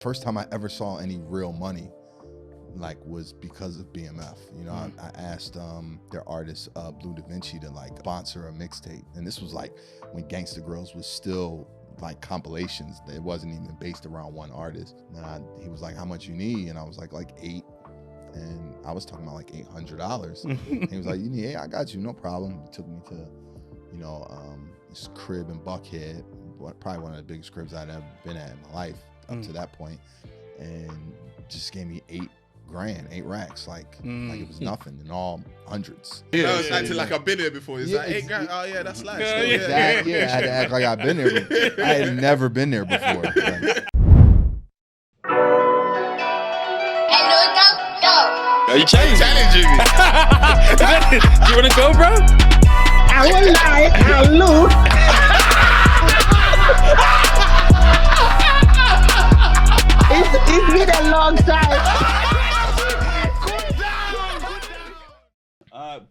First time I ever saw any real money, like, was because of BMF. You know, I asked their artist Blue Da Vinci to like sponsor a mixtape, and this was like when Gangsta Girls was still like compilations. It wasn't even based around one artist. And he was like, "How much you need?" And I was like $8, and I was talking about like $800. He was like, "You need 8? I got you, no problem." He took me to, you know, this crib in Buckhead, probably one of the biggest cribs I'd ever been at in my life up to that point, and just gave me $8 grand, 8 racks, like it was nothing, and all hundreds. Yeah, it's acting like I've been here before. It's like 8 grand. Oh yeah, that's life. Yeah, I had to act like I've been there, but I had never been there before. Like, Are you challenging me? You wanna go, bro? I will lie, I'll lose. It's been a long time.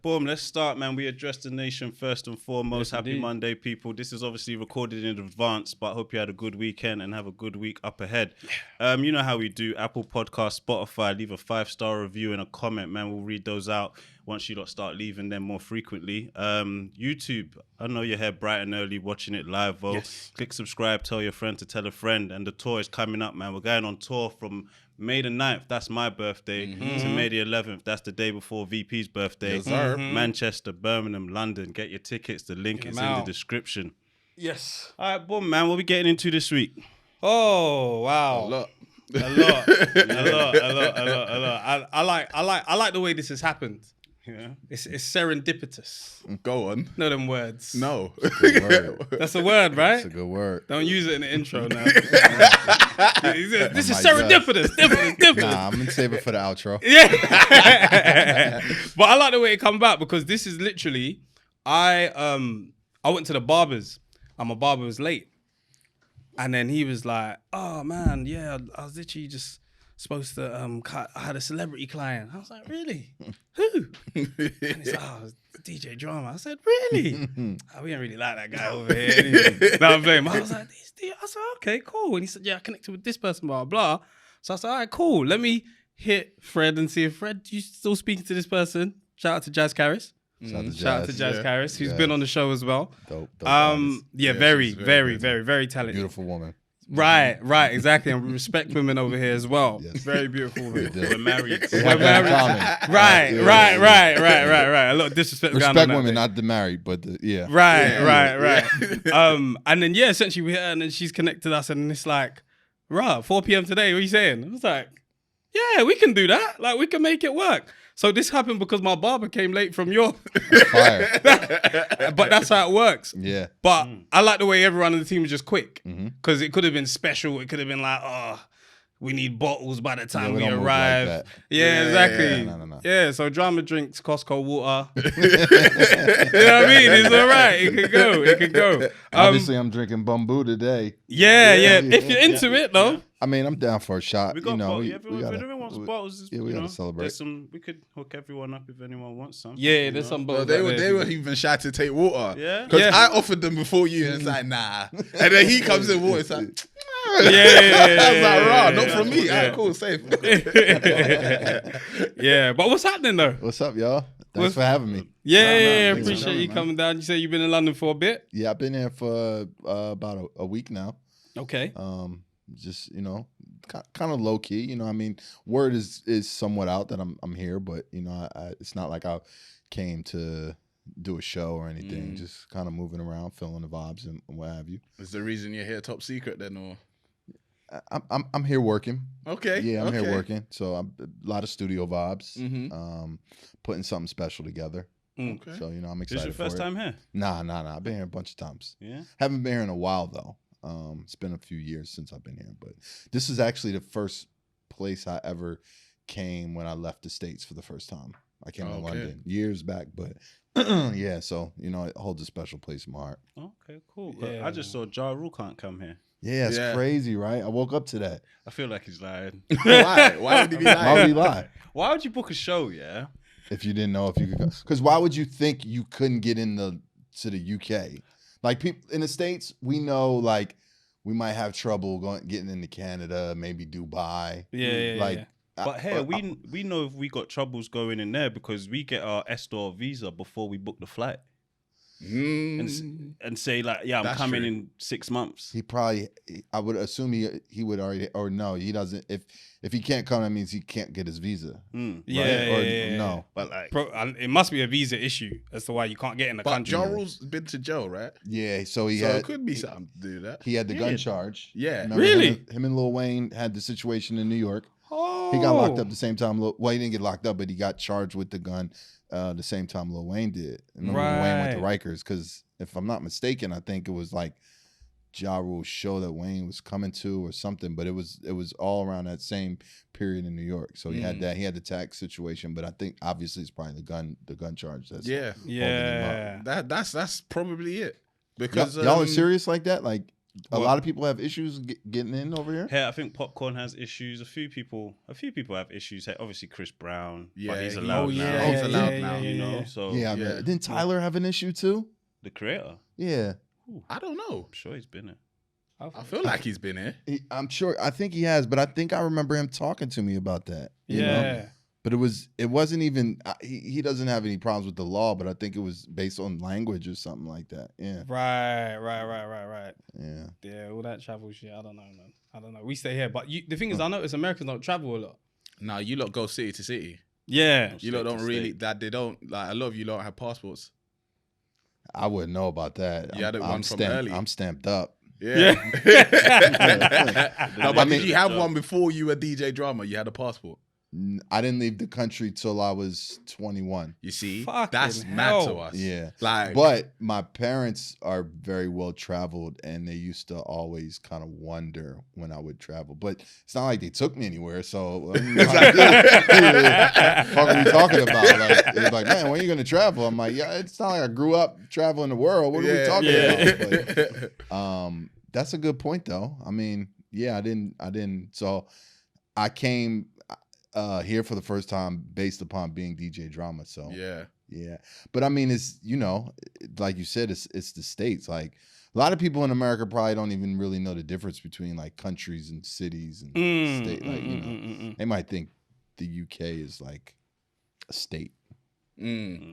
Boom, let's start, man. We address the nation first and foremost. Yes, Happy indeed. Monday, people. This is obviously recorded in advance, but I hope you had a good weekend and have a good week up ahead. You know how we do. Apple Podcast, Spotify, leave a 5-star review and a comment, man. We'll read those out once you lot start leaving them more frequently. YouTube, I know you're here bright and early watching it live, Vo. Yes. Click subscribe, tell your friend to tell a friend. And the tour is coming up, man. We're going on tour from May the 9th, that's my birthday, to May the 11th, that's the day before VP's birthday. Yes, sir. Manchester, Birmingham, London. Get your tickets. The link is in the description. Yes. All right, boom, man. What we getting into this week? Oh wow. A lot. A lot. I like the way this has happened. Yeah. It's serendipitous. Go on. Know them words. No. good word. That's a word, right? That's a good word. Don't use it in the intro now. This is might serendipitous. Different. Nah, I'm gonna save it for the outro. Yeah. But I like the way it come back because this is literally, I went to the barbers and my barber was late. And then he was like, "Oh man, yeah, I was literally just supposed to cut. I had a celebrity client." I was like, "Really? Who?" And he's like, "Oh, DJ Drama." I said, "Really?" Oh, we ain't really like that guy over here. Anyway. No, I'm playing. I was like, I said, "Okay, cool." And he said, "Yeah, I connected with this person, blah, blah." So I said, "All right, cool. Let me hit Fred and see if Fred, you still speaking to this person?" Shout out to Jazz Carris. Shout out to Jazz Carris, who's been on the show as well. Dope Yeah, Yeah, very, she's very, very very, very talented. beautiful woman. Right, exactly. And we respect women over here as well. Yes. Very beautiful women. We're married. We have that in common. Right. A lot of disrespect going on. Respect out women, there. not the married, but the, yeah. Right. And then essentially we hit her and then she's connected us and it's like, 4 p.m. today, what are you saying? I was like, yeah, we can do that. Like, we can make it work. So this happened because my barber came late from your... Fire. But that's how it works. Yeah. But I like the way everyone on the team was just quick. Because it could have been special. It could have been like, oh, we need bottles by the time we don't move like arrive. that. Yeah, exactly. No. Yeah, so Drama drinks Costco water. You know what I mean? It's all right. It could go. Obviously, I'm drinking Bumbu today. Yeah. If you're into it, though. I mean, I'm down for a shot. We got you know, bottles. we If gotta, anyone wants bottles, yeah, we gotta celebrate. We could hook everyone up if anyone wants some. Yeah, there's some Well, bottles. they were even shy to take water. Yeah? Because Yeah. I offered them before you and it's like, nah. And then he comes in water, it's like, Yeah. I was like, rah, not from me. All right, cool, safe. Yeah, but what's happening though? What's up, y'all? Thanks for having me. Yeah, thanks for appreciate coming, you man. coming down. You say you've been in London for a bit. Yeah, I've been here for about a week now. Okay. Just, you know, kind of low key. You know, I mean, word is somewhat out that I'm here, but you know, it's not like I came to do a show or anything. Just kind of moving around, feeling the vibes and what have you. Is the reason you're here top secret then, or? I'm here working. Okay. Yeah, I'm here okay. working. So a lot of studio vibes. Mhm. Putting something special together. Okay. So you know, I'm This excited. your first for it. time here? Nah. I've been here a bunch of times. Yeah. Haven't been here in a while though. It's been a few years since I've been here, but this is actually the first place I ever came when I left the States for the first time. I came to London years back, but yeah, so you know, it holds a special place in my heart. Okay, cool. Yeah. I just saw Ja Rule can't come here. Yeah, it's Yeah. crazy, right? I woke up to that. I feel like he's lying. Why? Why would he be Why would he lying? lie? Why would you book a show, yeah? If you didn't know if you could go, because why would you think you couldn't get to the UK? Like people in the States, we know we might have trouble getting into Canada, maybe Dubai. Yeah. But hey, we know if we got troubles going in there because we get our Estor visa before we book the flight. And say like, yeah, I'm coming in 6 months. He probably, I would assume he would already, or no, he doesn't. If he can't come, that means he can't get his visa. Yeah. No, but like, it must be a visa issue as to why you can't get in the country. But Ja Rule's been to jail, right? Yeah, so it could be something to do with that. He had the gun charge. Yeah, remember really. Him and Lil Wayne had the situation in New York. Oh. He got locked up the same time. Well, he didn't get locked up, but he got charged with the gun the same time Lil Wayne did. And Lil Wayne went to Rikers because, if I'm not mistaken, I think it was like Ja Rule's show that Wayne was coming to or something. But it was all around that same period in New York. So he had that. He had the tax situation, but I think obviously it's probably the gun charge. That's That's probably it. Because y'all are serious like that, like. A lot of people have issues getting in over here. Hey, I think Popcorn has issues. A few people have issues. Hey, obviously Chris Brown, yeah, but he's allowed now. He's allowed now. You know, so Didn't Tyler have an issue too? The creator. Yeah. I don't know. I'm sure he's been there. I feel like he's been here. I'm sure. I think he has, but I think I remember him talking to me about that. You know? But it wasn't even. He doesn't have any problems with the law, but I think it was based on language or something like that. Yeah. Right. Yeah. All that travel shit. I don't know, man. I don't know. We stay here, but the thing is, I notice Americans don't travel a lot. No, you lot go city to city. Yeah. You lot don't really. That they don't like. A lot of you lot have passports. I wouldn't know about that. You had it one from early. I'm stamped up. Yeah. No, but did you have one before you were DJ Drama? You had a passport. I didn't leave the country till I was 21. You see, Fucking that's hell. mad to us. Yeah, like, but my parents are very well traveled, and they used to always kind of wonder when I would travel. But it's not like they took me anywhere. So fuck are we talking about? Like, it's like, man, when are you gonna travel? I'm like, yeah, it's not like I grew up traveling the world. What are we talking about? But, that's a good point, though. I mean, yeah, I didn't. So I came here for the first time based upon being DJ Drama. So yeah. But I mean, it's, like you said, it's the States. Like, a lot of people in America probably don't even really know the difference between like countries and cities and state. Like, they might think the UK is like a state.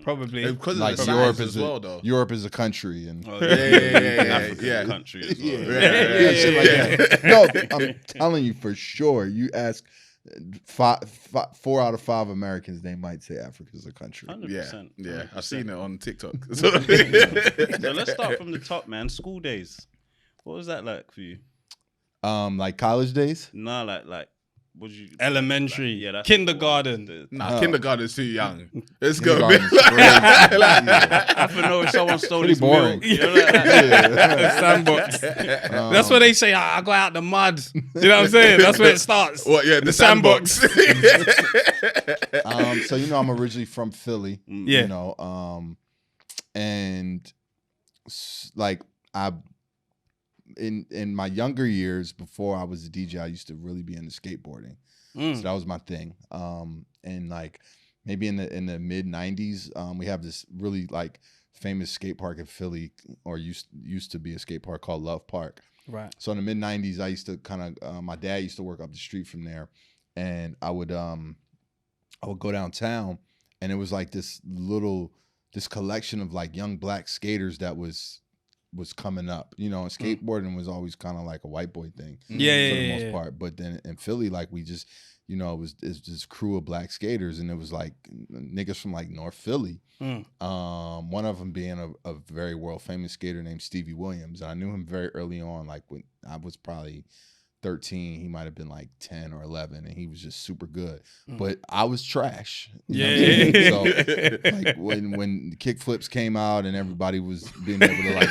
Probably because like Europe as well, though. Europe is a country, and Africa's a country as well. Shit like that. No, I'm telling you for sure. You ask 4 out of 5 Americans, they might say Africa's a country. 100%. Yeah. I've seen it on TikTok. So let's start from the top, man. School days. What was that like for you? Like college days? Nah, like. What you elementary, like, that's kindergarten. Kindergarten's too young. Let's go. I have to know if someone stole his boring. milk. You know, like that. Sandbox. That's where they say, I go out the mud. You know what I'm saying? That's where it starts. What? Yeah, the sandbox. So I'm originally from Philly. Yeah. And like in my younger years, before I was a DJ, I used to really be into skateboarding. So that was my thing. And like maybe in the mid 90s, we have this really like famous skate park in Philly, or used to be a skate park called Love Park. Right. So in the mid 90s, I used to kind of my dad used to work up the street from there, and I would go downtown, and it was like this collection of like young black skaters that was coming up, and skateboarding was always kind of like a white boy thing, for the most part. But then in Philly, like we just, it was this crew of black skaters, and it was like niggas from like North Philly. One of them being a very world famous skater named Stevie Williams, and I knew him very early on. Like when I was probably 13, he might have been like 10 or 11, and he was just super good. But I was trash. So like when kick flips came out and everybody was being able to like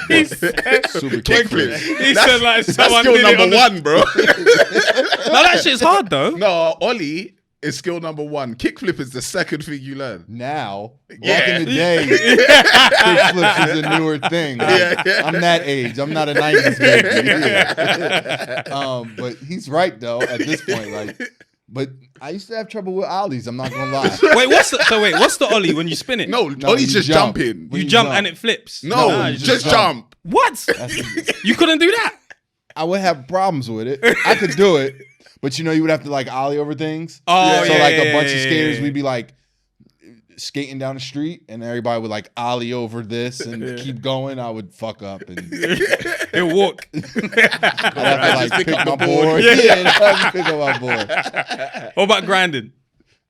super kick flips. He said like that's skill number 1, bro. No, that shit's hard though. No, Ollie is skill number 1. Kickflip is the second thing you learn. Now, back in the day, kickflips is a newer thing. I'm that age. I'm not a 90s baby. But he's right though. At this point, like, but I used to have trouble with ollies. I'm not gonna lie. Wait, what's the ollie when you spin it? No, Ollie's just jumping. You jump and it flips. No, just jump. What? You couldn't do that? I would have problems with it. I could do it, but you would have to like ollie over things. Oh, so yeah, like yeah, a bunch of yeah, skaters, yeah. we'd be like skating down the street, and everybody would like ollie over this and keep going. I would fuck up and He'll walk. I'd have to like pick up my board. Yeah. I'd have to pick up my board. What about grinding?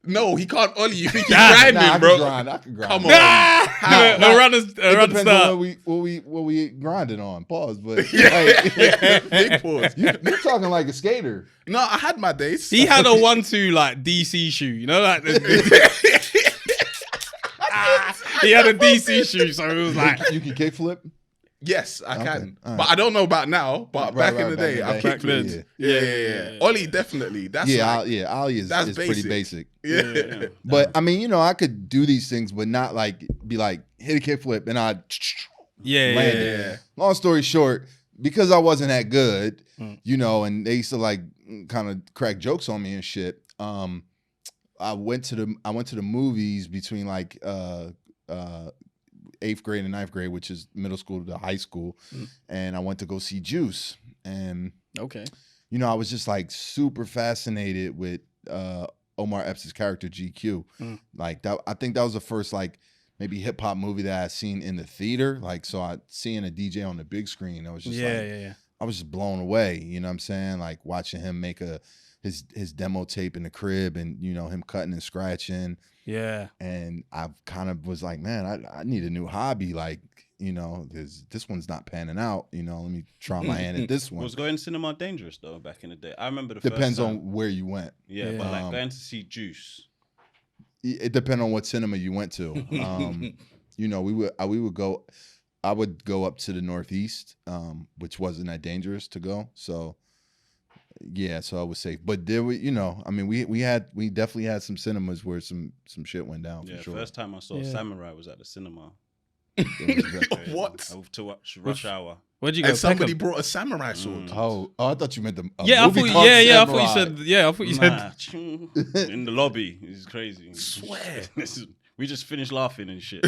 No, he can't ollie. You think he's Nah, grinding, I bro? can grind. Come on. Around It the depends start. on what we grinding on. Pause, but Big pause. you're talking like a skater. No, I had my days. He had a 1-2 like DC shoe, like he had a DC shoe, so it was like You can kickflip. Yes, I can. all right. But I don't know about now. But back in the day, I back kicked then. it. Yeah. Ollie, definitely. That's Ollie is that's pretty basic. basic. Yeah. But I mean, I could do these things, but not like be like hit a kickflip and I'd land it. Long story short, because I wasn't that good, and they used to like kind of crack jokes on me and shit. I went to the movies between like 8th grade and 9th grade, which is middle school to high school, and I went to go see Juice, and okay. I was just like super fascinated with Omar Epps' character GQ. Like that, I think that was the first like maybe hip hop movie that I seen in the theater. Like, so I seeing a DJ on the big screen, I was just I was just blown away. You know what I'm saying? Like watching him make his demo tape in the crib, and him cutting and scratching. Yeah. And I kind of was like, man, I need a new hobby. Like, this one's not panning out. Let me try my hand at this one. Was going cinema dangerous though back in the day? I remember the Depends first time. on where you went. Yeah, but like going to see Juice. It depends on what cinema you went to. I would go up to the Northeast, which wasn't that dangerous to go. So yeah, so I was safe. But there we definitely had some cinemas where some shit went down. Yeah, for sure. First time I saw Samurai was at the cinema. What? To watch Rush Hour. Where'd you go? And somebody Peckham? brought a samurai sword. Oh, I thought you meant the I movie thought called I Samurai. thought you said I thought you said In the lobby. It's crazy. Swear. We just finished laughing and shit.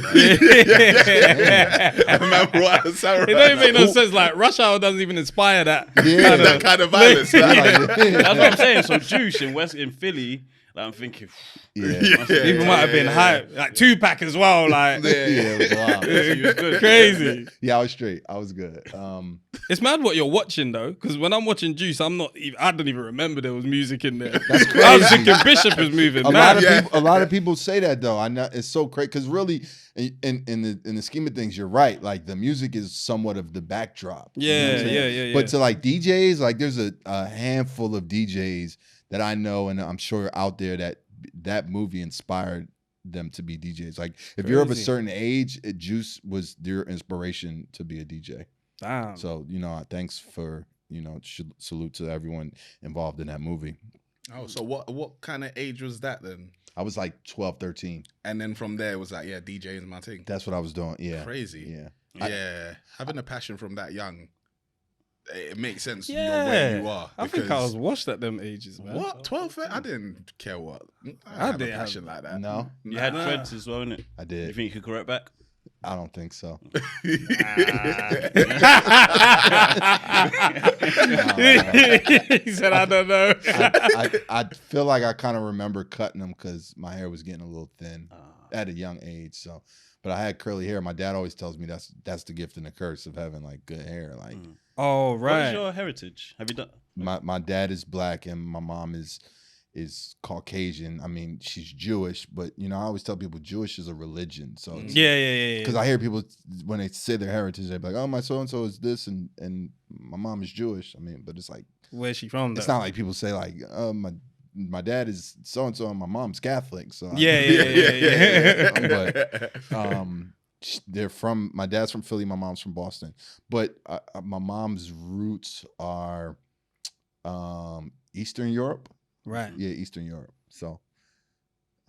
I remember what a samurai. It don't even make no sense. Like Rush Hour doesn't even inspire that. Yeah. That kind of violence. That's what I'm saying. So Juice in Philly, like I'm thinking, People might have been hype. Like Tupac as well. Like It was wild. he was good. crazy. Yeah, I was straight. I was good. It's mad what you're watching though, because when I'm watching Juice, I don't even remember there was music in there. That's crazy. I was thinking Bishop is moving. A mad. lot of people say that though. I know it's so crazy because really, in the scheme of things, you're right. Like the music is somewhat of the backdrop. You know what I'm saying? Yeah. But to like DJs, like there's a handful of DJs that I know, and I'm sure out there that movie inspired them to be DJs. Like if you're of a certain age, Juice was their inspiration to be a DJ. Damn. So thanks for salute to everyone involved in that movie. Oh, so what kind of age was that then? I was like 12, 13. And then from there it was like, yeah, DJ is my thing. That's what I was doing. Yeah. Crazy. Yeah. Yeah. Having a passion from that young, it makes sense. Yeah. You're where you are. I think I because- was washed at them ages, man. What? 12? I didn't care what. I had a didn't passion like that. No, You had dreads as well, innit? I You did. think you could correct back? I don't think so. He said, I don't know. I feel like I kind of remember cutting them because my hair was getting a little thin at a young age. So, but I had curly hair. My dad always tells me that's the gift and the curse of having like good hair. Like, Oh, What is right. your heritage? Have you done? my dad is black and my mom is Caucasian. I mean, she's Jewish, but I always tell people Jewish is a religion. So it's, Yeah. because I hear people when they say their heritage, they're like, "Oh, my so and so is this," and my mom is Jewish. I mean, but it's like Where's she from? it's though? not like people say like, "Oh, my dad is so and so, and my mom's Catholic." So Yeah. But they're from. My dad's from Philly. My mom's from Boston. But my mom's roots are Eastern Europe. Right. Yeah, Eastern Europe. So.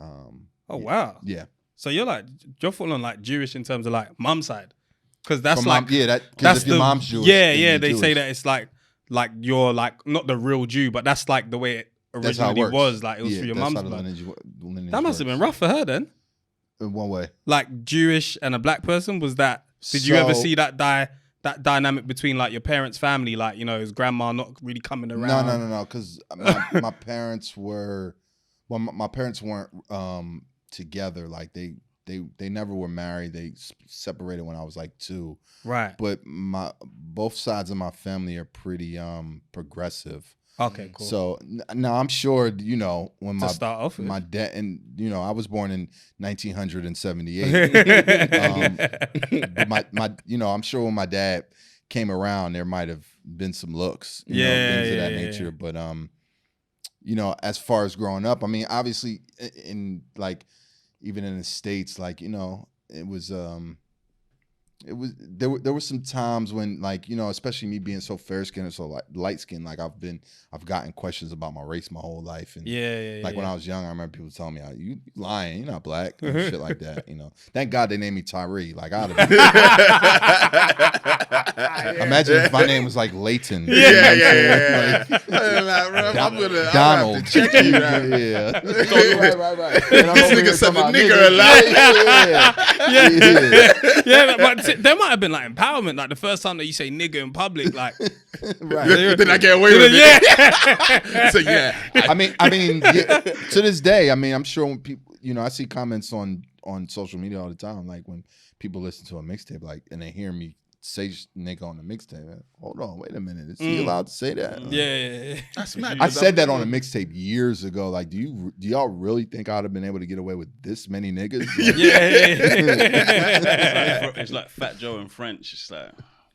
Oh wow. Yeah. So you're full on like Jewish in terms of like mum side, because that's From like mom, that's that's if your mom's Jewish. Yeah, then yeah. you're They say Jewish. that it's like you're like not the real Jew, but that's like the way it That's how it originally works. was. Like it was Yeah, for your that's mum's how the blood. lineage That must have been works. rough for her then. In one way. Like Jewish and a black person, was that? Did you ever So- see that that dynamic between like your parents' family? Like, you know, is grandma not really coming around? No. Because my parents were, well, my parents weren't together. Like they never were married. They separated when I was like 2. Right. But both sides of my family are pretty progressive. Okay, cool. So now I'm sure, you know, when To start off with. my dad, and you know, I was born in 1978. But you know, I'm sure when my dad came around, there might have been some looks, you know, things of that nature. But you know, as far as growing up, I mean, obviously, in like even in the States, like, you know, there were some times when, like, you know, especially me being so fair skinned and so light skinned, like I've gotten questions about my race my whole life. And like when I was young, I remember people telling me, you lying, you're not black, and shit like that, you know. Thank God they named me Tyree. Like I'd have imagine if my name was like Leighton. Yeah. I'm gonna Donald. check you. Right. Right. This nigga said the nigger alive. Yeah, but there might have been like empowerment, like the first time that you say nigger in public, like Did I get away with it? So yeah. I mean, yeah, to this day, I mean, I'm sure when people, you know, I see comments on social media all the time, like when people listen to a mixtape, like, and they hear me say nigga on the mixtape. Hold on, wait a minute, is he allowed to say that? Yeah. That's mad. I said that on a mixtape years ago. Like, do y'all really think I'd have been able to get away with this many niggas? It's like Fat Joe and French. It's like,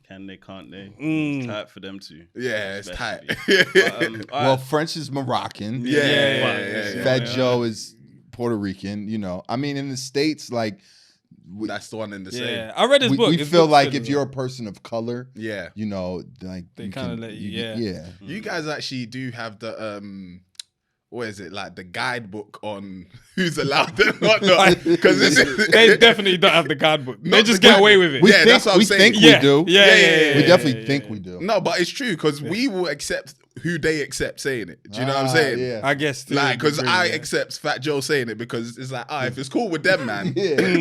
can they, can't they? It's tight for them too. Yeah, it's tight. But, Well, French is Moroccan. Yeah. Fat Joe is Puerto Rican. You know, I mean, in the States, like, That's the one in the same. Yeah, I read his book. We His feel book's like good if as you're well. a person of color, Yeah. you know, like They you kinda can- let you- yeah. You guys actually do have the what is it, like the guidebook on who's allowed and whatnot? Because They definitely don't have the guidebook. They Not just the get away with it. We Yeah, think, that's what I'm we saying. think Yeah. we do. Yeah. We definitely think we do. No, but it's true because we will accept who they accept saying it. Do you know what I'm saying? Yeah. I guess. to Like, a because degree, I yeah. accept Fat Joe saying it because it's like, if it's cool with them, man. Yeah. Do you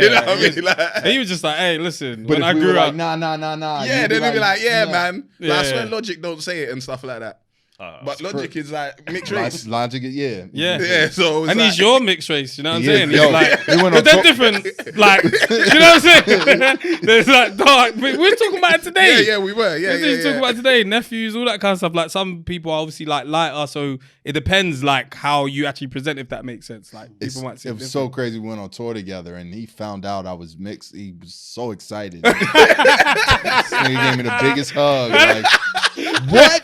know what I mean? And he was just like, hey, listen, But when if I we grew were up. like, nah. Yeah, you'd then they'd be like, yeah, nah. man. Like, Yeah. I swear Logic don't say it and stuff like that. But Logic is like mixed race. Logic, yeah. Yeah, so it's And like, he's your mixed race, you know what I'm He saying? is. He's Yo, like, we went but on they're tour- different. Like, you know what I'm saying? There's like dark. We're talking about it today. Yeah, we were. Yeah, We're yeah. talking about it today. Nephews, all that kind of stuff. Like some people are obviously like lighter, so it depends like how you actually present, if that makes sense. Like people might see It was so crazy. We went on tour together, and he found out I was mixed. He was so excited. This nigga gave me the biggest hug. Like, what?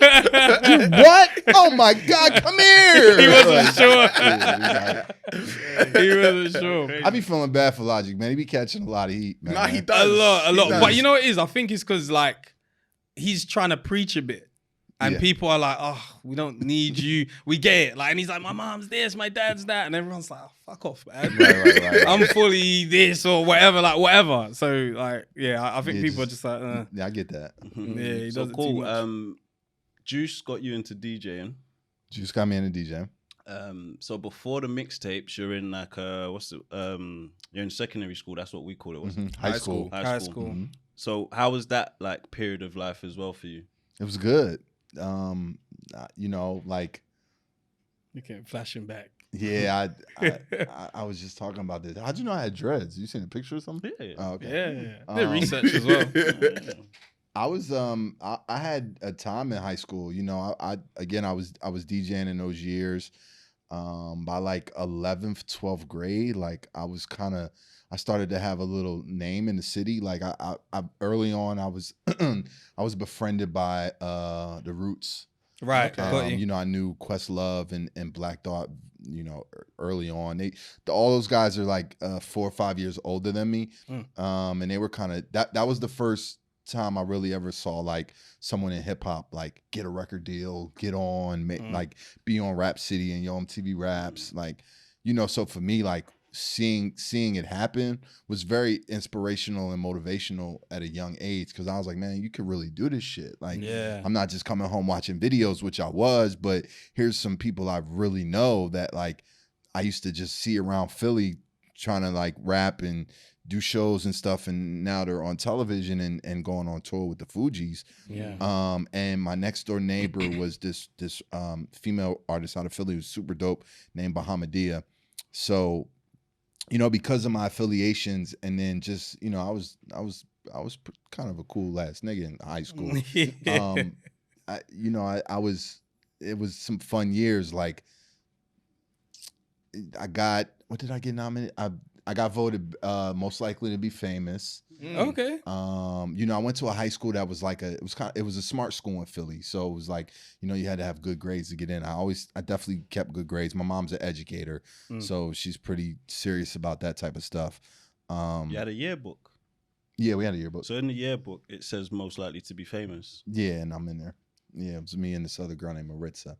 You what? Oh my God, come here. He wasn't sure. Yeah, He wasn't sure. I be feeling bad for Logic, man. He be catching a lot of heat, man. Nah, he does. A lot. He does. But you know what it is? I think it's because like he's trying to preach a bit. And Yeah. people are like, oh, we don't need you. We get it. Like, and he's like, my mom's this, my dad's that. And everyone's like, oh, fuck off, man. Right. I'm fully this or whatever, like whatever. So like, yeah, I think Yeah, people are just like, Yeah, I get that. yeah, he So does it too cool. much. Juice got you into DJing. Juice got me in the DJ. So before the mixtapes, you're in like you're in secondary school. That's what we call it. What's it? High school. High school. Mhm. So how was that like period of life as well for you? It was good. You know, like, You can't flash him back. yeah, I was just talking about this. How'd you know I had dreads? You seen a picture or something? Yeah. Oh, okay. Yeah. Did research as well. I was I had a time in high school, you know, I was DJing in those years. By like 11th, 12th grade, like I started to have a little name in the city. Like I early on I was I was befriended by the Roots. Right. Got you. You know, I knew Questlove and Black Thought, you know, early on. All those guys are like 4 or 5 years older than me. And they were kind of that was the first time I really ever saw like someone in hip hop like get a record deal, get on, like be on Rap City and Yo MTV Raps, like, you know. So for me, like seeing it happen was very inspirational and motivational at a young age, because I was like, man, you could really do this shit. Like, Yeah. I'm not just coming home watching videos, which I was, but here's some people I really know that like I used to just see around Philly trying to like rap and do shows and stuff, and now they're on television and going on tour with the Fugees. Yeah. And my next door neighbor was this female artist out of Philly who's super dope named Bahamadia. So, because of my affiliations, and then just I was kind of a cool ass nigga in high school. It was some fun years. Like what did I get nominated? I got voted most likely to be famous. Okay. I went to a high school that was like it was a smart school in Philly. So it was like, you had to have good grades to get in. I definitely kept good grades. My mom's an educator, so she's pretty serious about that type of stuff. You had a yearbook. Yeah, we had a yearbook. So in the yearbook, it says most likely to be famous. Yeah, and I'm in there. Yeah, it was me and this other girl named Maritza.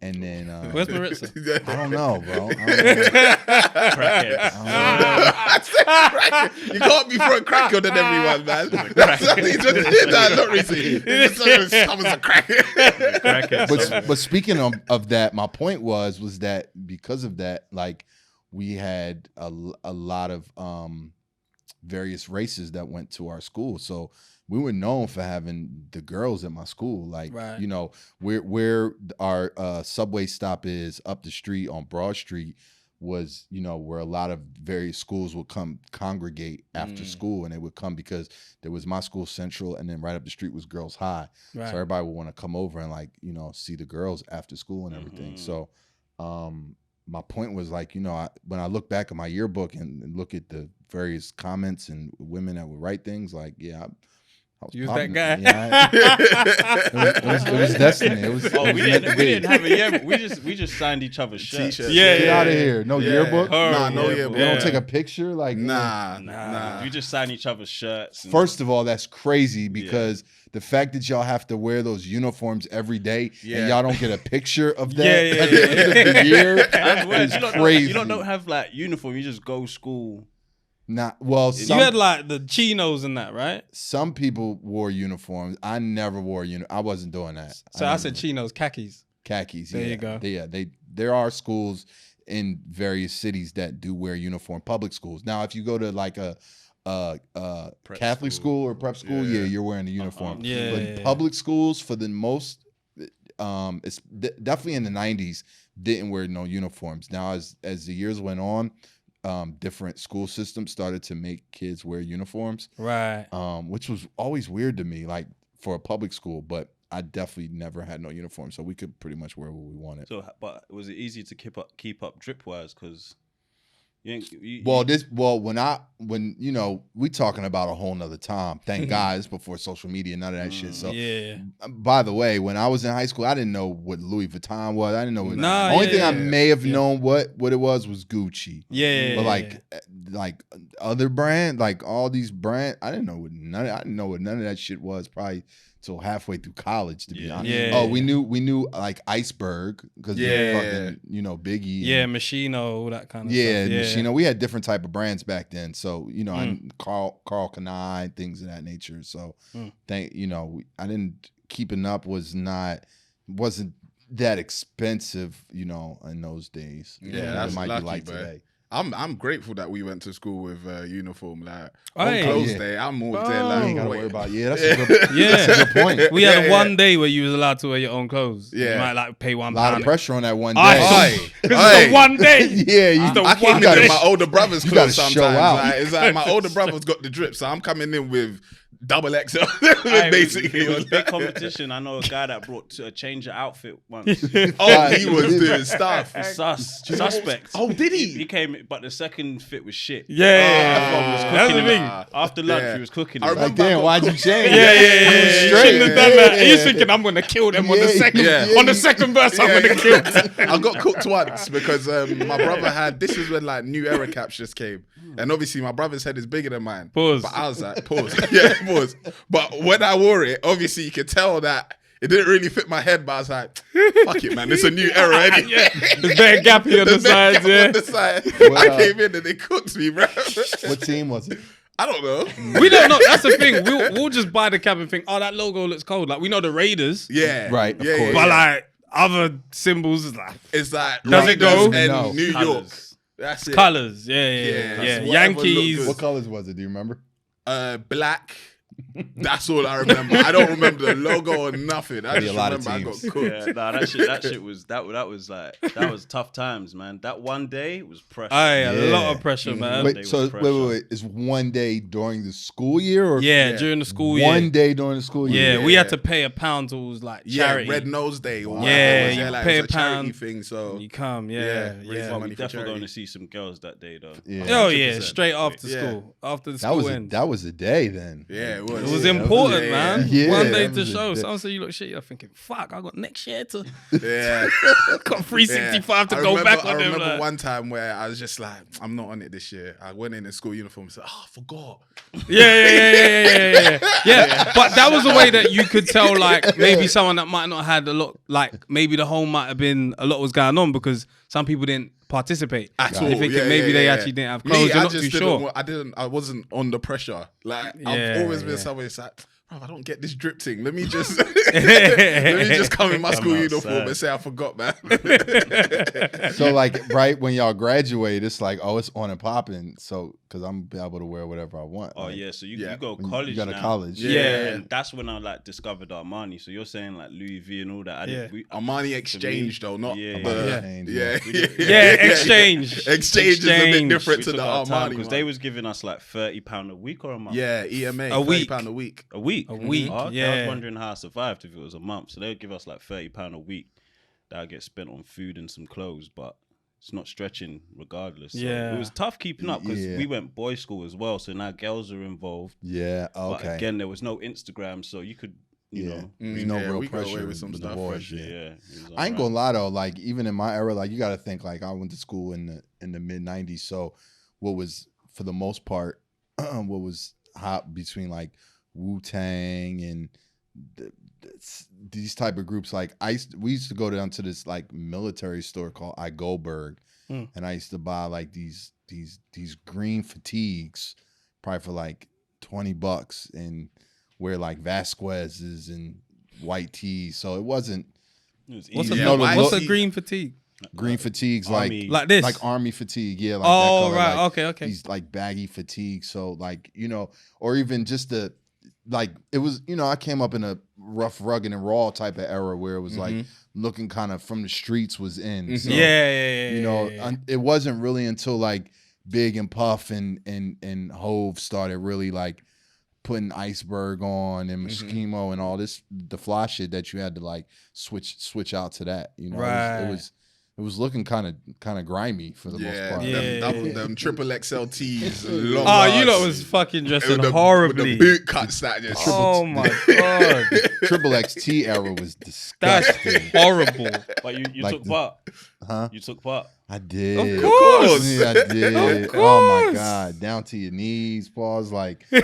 And then where's Maritza? I don't know, bro. You can't be throwing crack on everyone, man. That's not recently. Someone's a crackhead. But speaking of that, my point was that because of that, like we had a lot of various races that went to our school. So we were known for having the girls at my school. Like, where our subway stop is up the street on Broad Street was, where a lot of various schools would come congregate after school. And they would come because there was my school Central, and then right up the street was Girls High. Right. So everybody would want to come over and like, see the girls after school and everything. So my point was like, when I look back at my yearbook and look at the various comments and women that would write things, like, you was that guy. Yeah, it was destiny. It was. We didn't have a yearbook. We just signed each other's shirts. Yeah, get out of here. No yearbook. No yearbook. You don't take a picture, like nah. We just signed each other's shirts. First of all, that's crazy because the fact that y'all have to wear those uniforms every day and y'all don't get a picture of that at the end of the year is crazy. You don't have like uniform. You just go school. You had like the chinos and that, right? Some people wore uniforms. I never wore I wasn't doing that. So I said chinos, khakis. Khakis. There you go. There are schools in various cities that do wear uniform. Public schools. Now, if you go to like a Catholic school or prep school, you're wearing a uniform. But public schools, for the most, it's definitely in the 90s, didn't wear no uniforms. Now, as the years went on, different school systems started to make kids wear uniforms, right? Which was always weird to me, like for a public school. But I definitely never had no uniform, so we could pretty much wear what we wanted. So, but was it easy to keep up drip wise? Because when we talking about a whole nother time. Thank God it's before social media, none of that shit. So by the way, when I was in high school, I didn't know what Louis Vuitton was. I didn't know what the only thing I may have known what it was Gucci. But like other brand, like all these brands, I didn't know what none of that shit was probably till halfway through college, to be honest. We knew like Iceberg because fucking Biggie. Machino, all that kind of stuff. Machino. We had different type of brands back then. So Carl Kanai, things of that nature. So I didn't keeping up wasn't that expensive, in those days. That's might lucky, be like bro. today. I'm grateful that we went to school with uniform. Like on close day, I'm all there. Like, you ain't gotta worry about. That's a good point. We had one day where you was allowed to wear your own clothes. You might like pay £1. A lot of pressure on that one day. It's the one day. I came in with my older brother's clothes sometimes. Show out. Like, it's like my older brother's got the drip, so I'm coming in with double XL, basically. It was big competition. I know a guy that brought a change of outfit once. He was doing stuff. Suspect. Oh, did he? He came, but the second fit was shit. That's the thing. After lunch, he was cooking. I remember, like, damn, why'd you change? You shouldn't have done that. He's thinking, I'm going to kill them on the second. On the second verse, I'm going to kill them. I got cooked once because my brother had, this is when like new era caps just came. And obviously my brother's head is bigger than mine. Pause. But I was like, pause. Pause. But when I wore it, obviously you could tell that it didn't really fit my head, but I was like, fuck it, man. It's a new era anyway. There's bare gappy on the sides, on the side. I came in and they cooked me, bro. What team was it? I don't know. We don't know. That's the thing. We'll just buy the cap and think, that logo looks cold. Like, we know the Raiders. Yeah. Right, of course. But like, other symbols, it's like does it go? And New York. That's it. Colors, yeah. Whatever Yankees. looked What colors was it? Do you remember? Black. That's all I remember. I don't remember the logo or nothing. I Be a just lot of remember I got teams. cooked. Yeah, nah, that shit was that was like that was tough times, man. That one day was pressure. A Yeah. lot of pressure, man. They Wait, so was pressure. wait. Is one day during the school year or Yeah, during the school year. one day during the school year? Yeah, we had to pay £1 towards like charity. Red Nose Day. Or Wow. whatever Yeah, it was. you like, pay it was a charity pound. thing. So You come, Yeah, yeah. raise Well, money we for definitely going charity. to see some girls that day though. Yeah. Oh yeah, 100%. straight after Yeah. school. After the That school was ends. that was a day then. yeah, it was. It was Yeah, important, yeah, man. yeah. One Yeah, day that to was a show. day. Someone say you look shit. You're thinking, fuck, I got next year to Yeah. got 365 to I go remember, back I on them. remember Like. one time where I was just like, I'm not on it this year. I went in school uniform and said, I forgot. Yeah. But that was a way that you could tell, like, maybe someone that might not had a lot, like, maybe the home might have been a lot was going on because some people didn't participate. At They're all. thinking Yeah, maybe yeah, they yeah. actually didn't have Me, clothes. They're I not just too sure. I wasn't on the pressure. Like, I've Yeah, always been yeah. somewhere. It's like, bro, I don't get this drip thing. Let me just come in my school uniform outside. and say I forgot, man. So like right when y'all graduate, it's like, oh, it's on and popping. So because I'm be able to wear whatever I want. Oh Like, yeah, so you Yeah. go when college you go to now. college. Yeah, and that's when I like discovered Armani. So you're saying like Louis V and all that. Yeah. Armani Exchange though, not Yeah, the yeah. Exchange. Exchange is a bit Exchange. different to the Armani because one. they was giving us like £30 a week or a month. Yeah, EMA, A week. £30 a week. A week. A week, Oh, okay. I yeah. was wondering how I survived if it was a month. So they would give us like £30 a week that I get spent on food and some clothes, but it's not stretching regardless. So Yeah. it was tough keeping up because Yeah. we went boys' school as well. So now girls are involved. Yeah. But Okay. again, there was no Instagram, so you could, you Yeah. know. There's no real we got away pressure with some with the stuff. boys. Yeah. Yeah. it was I ain't alright. gonna lie though, like even in my era, like you gotta think like I went to school in the mid '90s. So what was for the most part, what was hot between like Wu-Tang and these type of groups, like we used to go down to this like military store called I Goldberg, and I used to buy like these green fatigues, probably for like $20, and wear like Vasquez's and white tees. So it wasn't It was What's, easy. a, know the what's look- a green fatigue? green fatigues, Army. Like this? like army fatigue, yeah. Like Oh, that color, right. like Okay. these like baggy fatigue. So like, you know, or even just the like it was, you know, I came up in a rough, rugged, and raw type of era where it was like looking kind of from the streets was in. So, Yeah. you know, yeah. it wasn't really until like Big and Puff and Hove started really like putting Iceberg on and Moschino and all this the fly shit that you had to like switch out to that. You know, Right. it was looking kind of grimy for the most Yeah, part. them triple XL tees. long Oh, you lot arms. was fucking dressing With the horribly. boot cuts that just. Oh my god, Triple XT era was that's disgusting. horrible. But you Like took the- part. Huh? You took part. I did. Of course. Yeah, I did. Of Oh my course. god, down to your knees, paws, like yeah,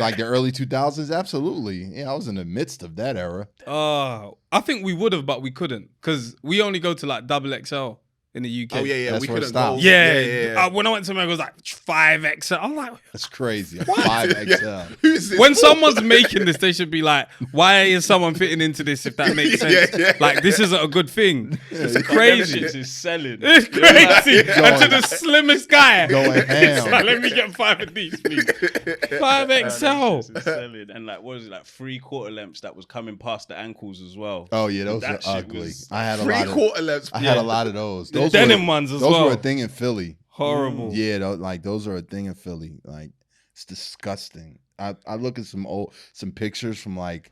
like the early 2000s. Absolutely, yeah, I was in the midst of that era. I think we would have, but we couldn't because we only go to like double XL in the UK. Oh yeah, That's we where it couldn't stopped. go. Yeah. When I went to America, it was like 5XL. I'm like, That's crazy. 5XL. Who's this when for? someone's making this, they should be like, why is someone fitting into this if that makes sense? Yeah. Like, this isn't a good thing. It's Them crazy. shits is selling. It's crazy. Going- And to the slimmest guy. Going It's ham. like, let me get 5 of these, please. 5XL. Selling. And like, what was it, like 3/4 lengths that was coming past the ankles as well. Oh yeah, those That are shit ugly. was I had a lot of. 3/4 lengths. I had a lot of those. The Those denim were, ones as those well. were a thing in Philly. Horrible. Yeah, like those are a thing in Philly. Like it's disgusting. I look at some pictures from like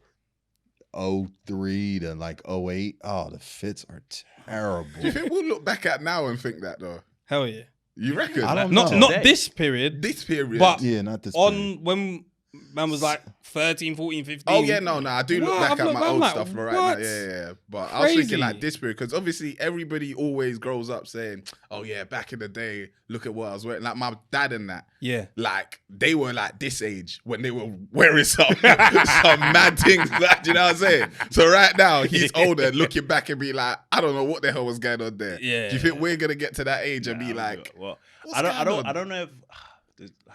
03 to like 08. Oh, the fits are terrible. Do you think we'll look back at now and think that though? Hell yeah. You reckon? I don't Not know. not this period, This period. but Yeah, not this. period. on when man was like 13, 14, 15. Oh yeah, no, I do look What? back I've at looked- my I'm old like, stuff right what? now. Yeah. But I was Crazy. thinking like this period because obviously everybody always grows up saying, "Oh yeah, back in the day, look at what I was wearing." Like my dad and that, Yeah. like they were like this age when they were wearing some mad things. Like, you know what I'm saying? So right now he's older, looking back and be like, "I don't know what the hell was going on there." Yeah. Do you think we're gonna get to that age and be like, well, what's I going on? don't know if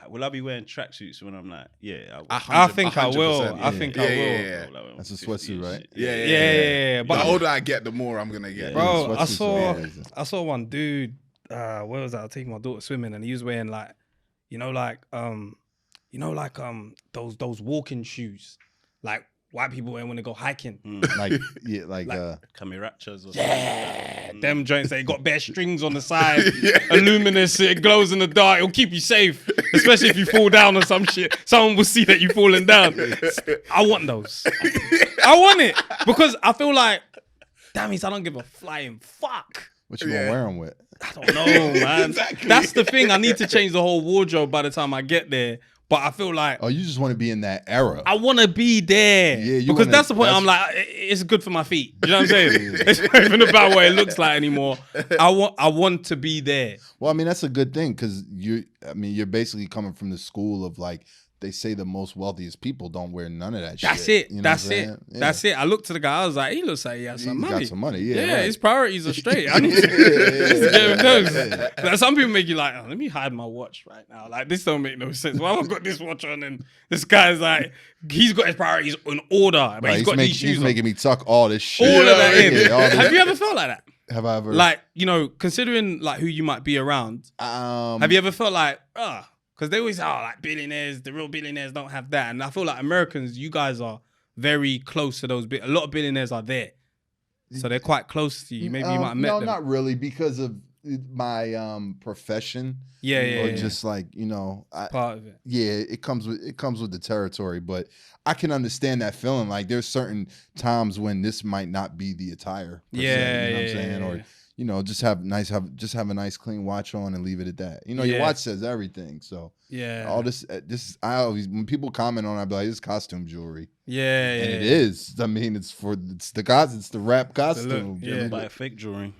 will I be wearing tracksuits when I'm like, yeah, I think I will. 100%. I think I will. Yeah. That's a sweatsuit, right? Yeah. But the older I get, the more I'm gonna get. bro, I Sweatsuits are saw one dude. Where was that? I was taking my daughter swimming, and he was wearing like, those walking shoes, like white people wear when they go hiking. like Kamirachas or something. Yeah, them joints. They got bare strings on the side, luminous. It glows in the dark. It'll keep you safe, especially if you fall down or some shit. Someone will see that you're falling down. I want those. I want it because I feel like, damn it, I don't give a flying fuck. What you gonna wear them with? I don't know, man. Exactly. That's the thing. I need to change the whole wardrobe by the time I get there. But I feel like Oh, you just want to be in that era. I want to be there. Yeah, you because wanna- that's the point. that's- I'm like, it's good for my feet. You know what I'm saying? It's not even about what it looks like anymore. I want to be there. Well, I mean, that's a good thing because you're basically coming from the school of like, they say the most wealthiest people don't wear none of that shit. That's it. You know That's what I'm it. saying? Yeah. That's it. I looked to the guy. I was like, he looks like he has some He money. got some money. Yeah, Yeah, right. his priorities are straight. I need to get him those. Like, some people make you like, oh, let me hide my watch right now. Like, this don't make no sense. Why have I got this watch on? And this guy's like, he's got his priorities in order, but Right, he's got these shoes he's on. making me tuck all this shit. All of that in. Yeah, all this- Have you ever felt like that? Have I ever? Like, considering like who you might be around, have you ever felt like, because they always say, like billionaires, the real billionaires don't have that. And I feel like Americans, you guys are very close to those. A lot of billionaires are there. So they're quite close to you. Maybe you might have met no, them. not really, because of my profession. Yeah. Just like Part of it. yeah, it comes with the territory. But I can understand that feeling. Like there's certain times when this might not be the attire. Per se, you know what I'm saying? Or just have a nice clean watch on and leave it at that. Your watch says everything. So all this I always, when people comment on it, I be like, it's costume jewelry. Yeah. And it is. I mean, it's the rap costume. Yeah. Buy fake jewelry.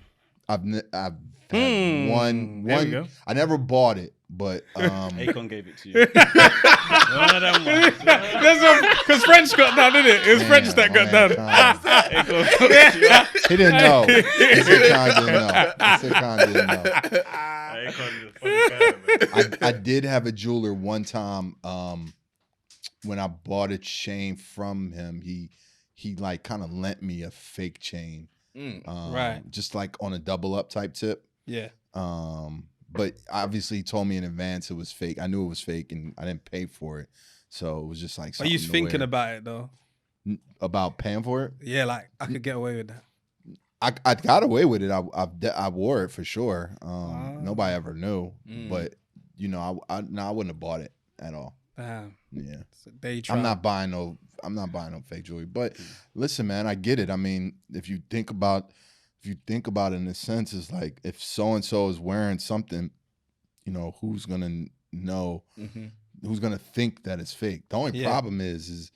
I've had one. There we go. I never bought it, but Akon gave it to you. One of them ones. Because French got done, didn't it? It was French that got done. He didn't know. He said Khan didn't know. Akon is a funny guy, man. I did have a jeweler one time. When I bought a chain from him, he like kind of lent me a fake chain. Right. Just like on a double up type tip. Yeah. But obviously he told me in advance it was fake. I knew it was fake and I didn't pay for it. So it was just like Are something you to thinking wear. about it though? About paying for it? Yeah, like I could get away with that. I got away with it. I wore it for sure. Nobody ever knew, but I wouldn't have bought it at all. Damn. Yeah, It's a day trip. I'm not buying no fake jewelry. But listen, man, I get it. I mean, if you think about it in a sense, it's like if so and so is wearing something, who's gonna know? Who's gonna think that it's fake? The only problem is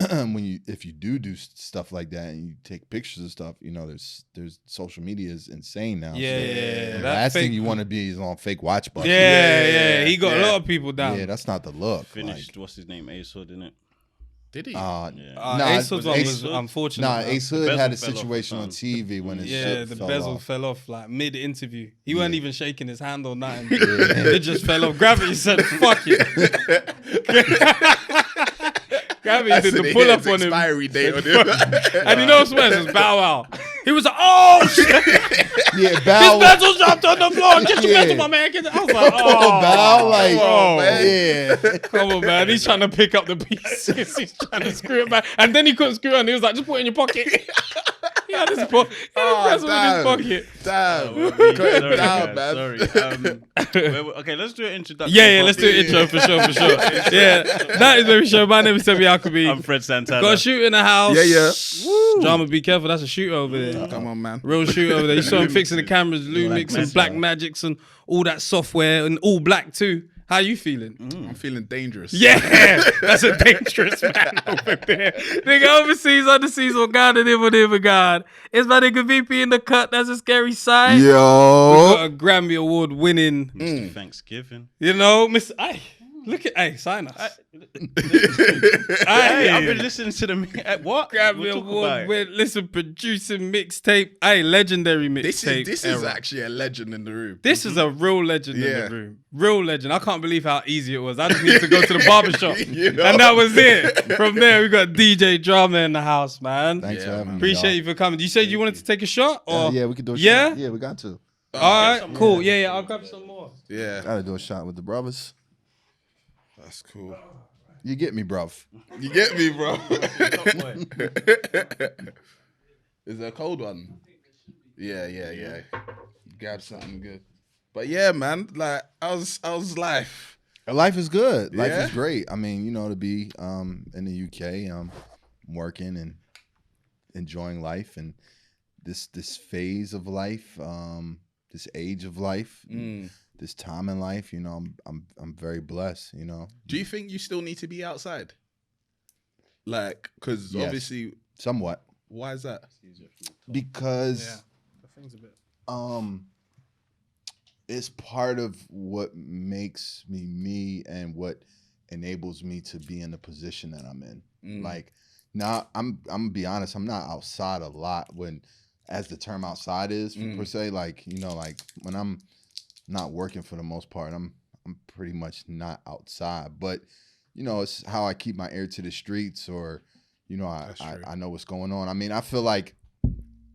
if you do stuff like that and you take pictures of stuff, there's social media is insane now. Yeah. The That last thing fake- you want to be is on fake watch buttons. Yeah. He got a lot of people down. Yeah, that's not the look. Finished, what's his name? Ace Hood, innit? Did he? Nah, Ace Hood's one was unfortunate. Nah, man. Ace Hood bezel had a fell off situation the on phone. TV when his Yeah, shit the fell bezel off. fell off like mid-interview. He wasn't even shaking his hand or nothing. It just fell off. Gravity said, fuck it. Gravity did the pull-up on him. Expiry date on him. And you know what's worse? It was Bow Wow. He was like, oh, shit. Yeah, Bow. His bezel dropped on the floor. Get your bezel, my man. I was like, oh. Bow, like, come on, man. Yeah. Come on, man. He's trying to pick up the pieces. He's trying to screw it back. And then he couldn't screw it on. He was like, just put it in your pocket. He had his bezel in his pocket. Damn. Sorry, Cut it down, guys, man. sorry. Okay, let's do an introduction. Yeah, let's do an intro for sure. Yeah, that is very sure. My name is Sebi Akubi. I'm Fred Santana. Got a shoot in the house. Yeah. Drama, be careful. That's a shooter over there. Come on, man. Real shooter over there. You saw him fixing the cameras, Lumix and Black Magics and all that software and all black too. How you feeling? I'm feeling dangerous. Yeah, that's a dangerous man over there. Nigga overseas, underseas, or God and whatever God. It's my nigga VP in the cut. That's a scary sight. We Yo. got a Grammy Award winning, Mr. Thanksgiving. Mr. Look at, hey, sign us. Hey, I've been listening to the what? Grammy We'll talk about Award it. win. Listen, producing mixtape. Hey, legendary mixtape. This is era. actually a legend in the room. This is a real legend in Yeah. the room. Real legend. I can't believe how easy it was. I just need to go to the barbershop. You know? And that was it. From there, we got DJ Drama in the house, man. Thanks for Yeah, having me. Appreciate y'all. you for coming. You said you wanted to take a shot? Or? Yeah, we could do a Yeah? shot. Yeah, we got to. All right, cool. Yeah, I'll grab some more. Yeah, Gotta do a shot with the brothers. that's cool. You get me, bruv. You get me, bro? Is there a cold one? Yeah. Grab something good. But yeah, man, like how's life? Life is good. Life Yeah? is great. I mean, to be in the UK, working and enjoying life, and this phase of life, this age of life, this time in life, I'm very blessed. Do you think you still need to be outside? Like, because Yes. obviously, Somewhat, why is that? because it's part of what makes me me and what enables me to be in the position that I'm in. Like now, I'm gonna be honest, I'm not outside a lot when, as the term outside is per se. Like like when I'm not working for the most part, I'm pretty much not outside. But it's how I keep my ear to the streets, or I know what's going on. I mean, I feel like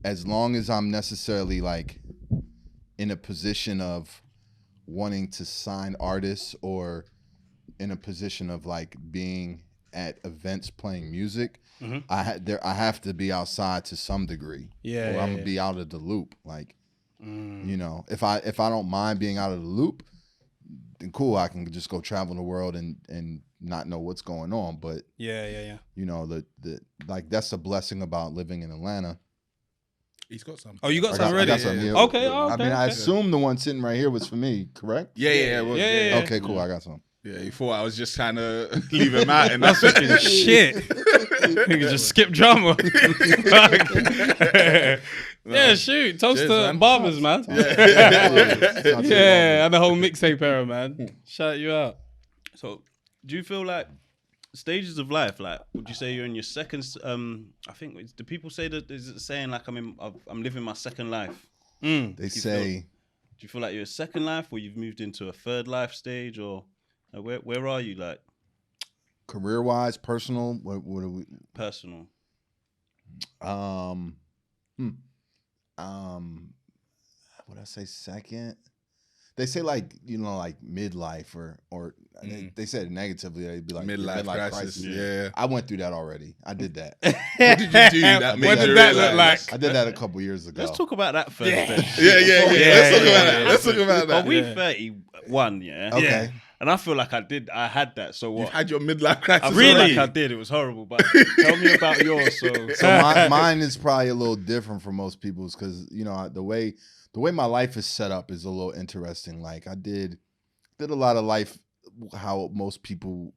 as long as I'm necessarily like in a position of wanting to sign artists, or in a position of like being at events playing music, I have to be outside to some degree. Yeah, or yeah, I'm gonna be out of the loop. Like, if I don't mind being out of the loop, then cool, I can just go travel the world and not know what's going on. But Yeah. the like that's a blessing about living in Atlanta. He's got some. Oh, you got I some got already? some, yeah. Okay, okay. I mean, I okay. assume the one sitting right here was for me, correct? Yeah. Yeah. Okay, cool. I got some. Yeah, you thought I was just trying to leave him out, and that's Fucking shit. Nigga just skip drama. Yeah, shoot. Toast Cheers, to man. barbers, man. Yeah. Yeah, and the whole mixtape era, man. Shout you out. So, do you feel like stages of life? Like, would you say you're in your second? I think do people say that? Is it saying like I'm living my second life? They say, Do you feel like you're a second life, or you've moved into a third life stage, or where are you? Like career-wise, personal. What are we? personal. Would I say second? They say like like midlife or they said it negatively. They'd be like midlife crisis. Yeah. I went through that already. I did that. What did you do that made What you did that realize? look like? I did that a couple years ago. Let's talk about that first. Then. Yeah. Let's talk about that. Let's talk about Are that. we 31? Yeah. Okay. Yeah. And I feel like I had that. So You what? had your midlife crisis. I feel already? like I did. It was horrible. But tell me about yours. So mine is probably a little different from most people's, because the way my life is set up is a little interesting. Like I did a lot of life how most people.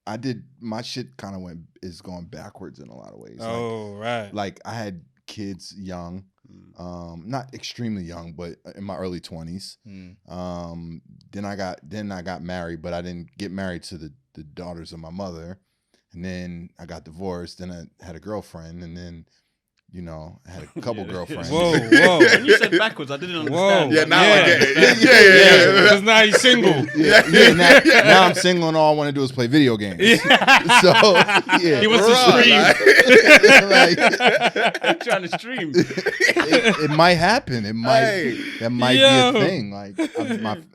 I did my shit kind of is going backwards in a lot of ways. Oh, right. Like I had kids young, not extremely young, but in my early 20s. Then I got married, but I didn't get married to the daughters of my mother. And then I got divorced. Then I had a girlfriend, and then I had a couple girlfriends. Whoa. When you said backwards, I didn't understand. Yeah, now Yeah. I get it. Yeah. Because now he's single. Now I'm single, and all I want to do is play video games. So yeah, He wants to Right, stream. like, I'm trying to stream. it might happen. It might that might Yo. be a thing. Like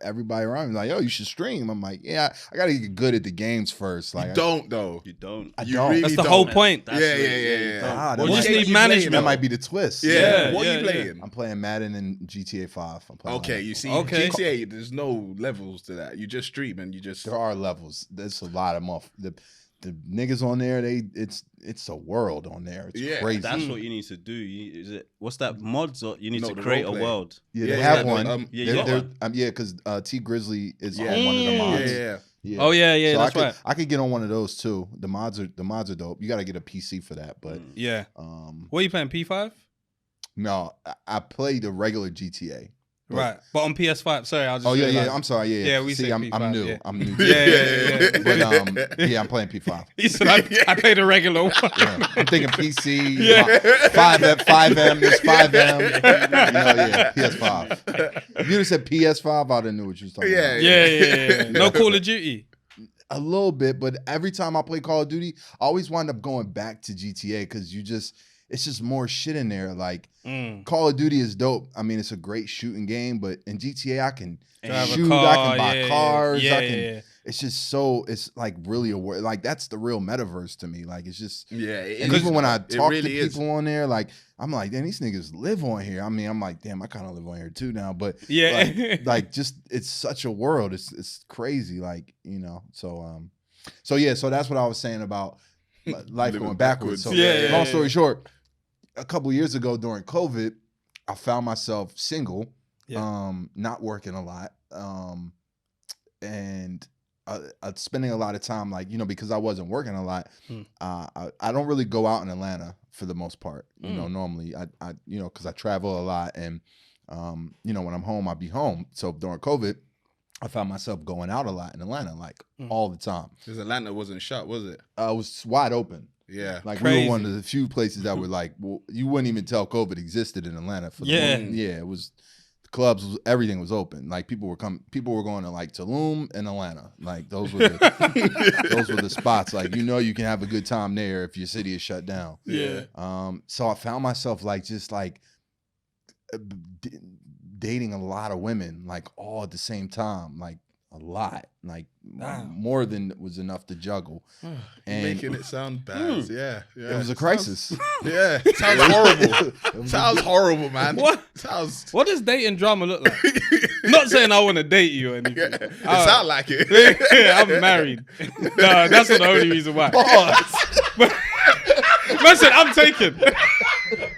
everybody around me, like, yo, you should stream. I'm like, yeah, I gotta get good at the games first. Like, You don't though. You don't. I You don't. really That's the don't. whole point. That's Yeah. it. Ah, We that just might- need you management. that might be the twist. Yeah. What Yeah, are you yeah. playing? I'm playing Madden and GTA 5. I'm playing. Okay, you see, Okay. GTA, there's no levels to that. You just stream and you just. There are levels. There's a lot of them. The niggas on there, it's a world on there. It's Yeah, crazy. That's what you need to do. What's that mods? Or you need No, to the create a role-play. world. Yeah, Yeah, they have yeah, one. yeah, you got one. Yeah, because T Grizzly is Yeah. on one of the mods. Yeah. Yeah. Oh, yeah, So that's right. I could get on one of those too. The mods are dope. You got to get a PC for that, but Yeah. What are you playing, P5? no, I play the regular GTA. Right, but on PS5, sorry, I'll just. Oh yeah, realize. I'm sorry. Yeah. Yeah, we See, say I'm P5, new. yeah. I'm new. Yeah. But yeah, I'm playing P5. He said, I played a regular one. Yeah. I'm thinking PC. 5M. There's 5M. Yeah, PS5. If you'd have said PS5, I'd have knew what you was talking about. Yeah. No Call of Duty. A little bit, but every time I play Call of Duty, I always wind up going back to GTA because it's just more shit in there. Like Call of Duty is dope. I mean, it's a great shooting game, but in GTA I can shoot, I can buy cars, It's just it's like really like that's the real metaverse to me. Like it's just and even when I talk to people on there, like I'm like, damn, these niggas live on here. I mean, I'm like, damn, I kind of live on here too now. But like just it's such a world. It's crazy. Like so that's what I was saying about life going backwards. So long story short, a couple years ago during COVID, I found myself single, not working a lot, and spending a lot of time, like, because I wasn't working a lot. I don't really go out in Atlanta for the most part. Normally I because I travel a lot, and when I'm home, I'll be home. So during COVID, I found myself going out a lot in Atlanta, like all the time. Because Atlanta wasn't shut, was it? It was wide open. Yeah, like we were one of the few places that were like, well, you wouldn't even tell COVID existed in Atlanta. It was the clubs, everything was open. Like people were going to like Tulum and Atlanta. Like those were the spots. Like you can have a good time there if your city is shut down. Yeah. So I found myself like just like dating a lot of women, like all at the same time, like a lot, like more than was enough to juggle. And making it sound bad. Yeah. It was a crisis. Sounds horrible. Sounds horrible, man. What does dating drama look like? Not saying I want to date you or anything. It sound like it. I'm married. No, that's not the only reason why. Listen, I'm taken.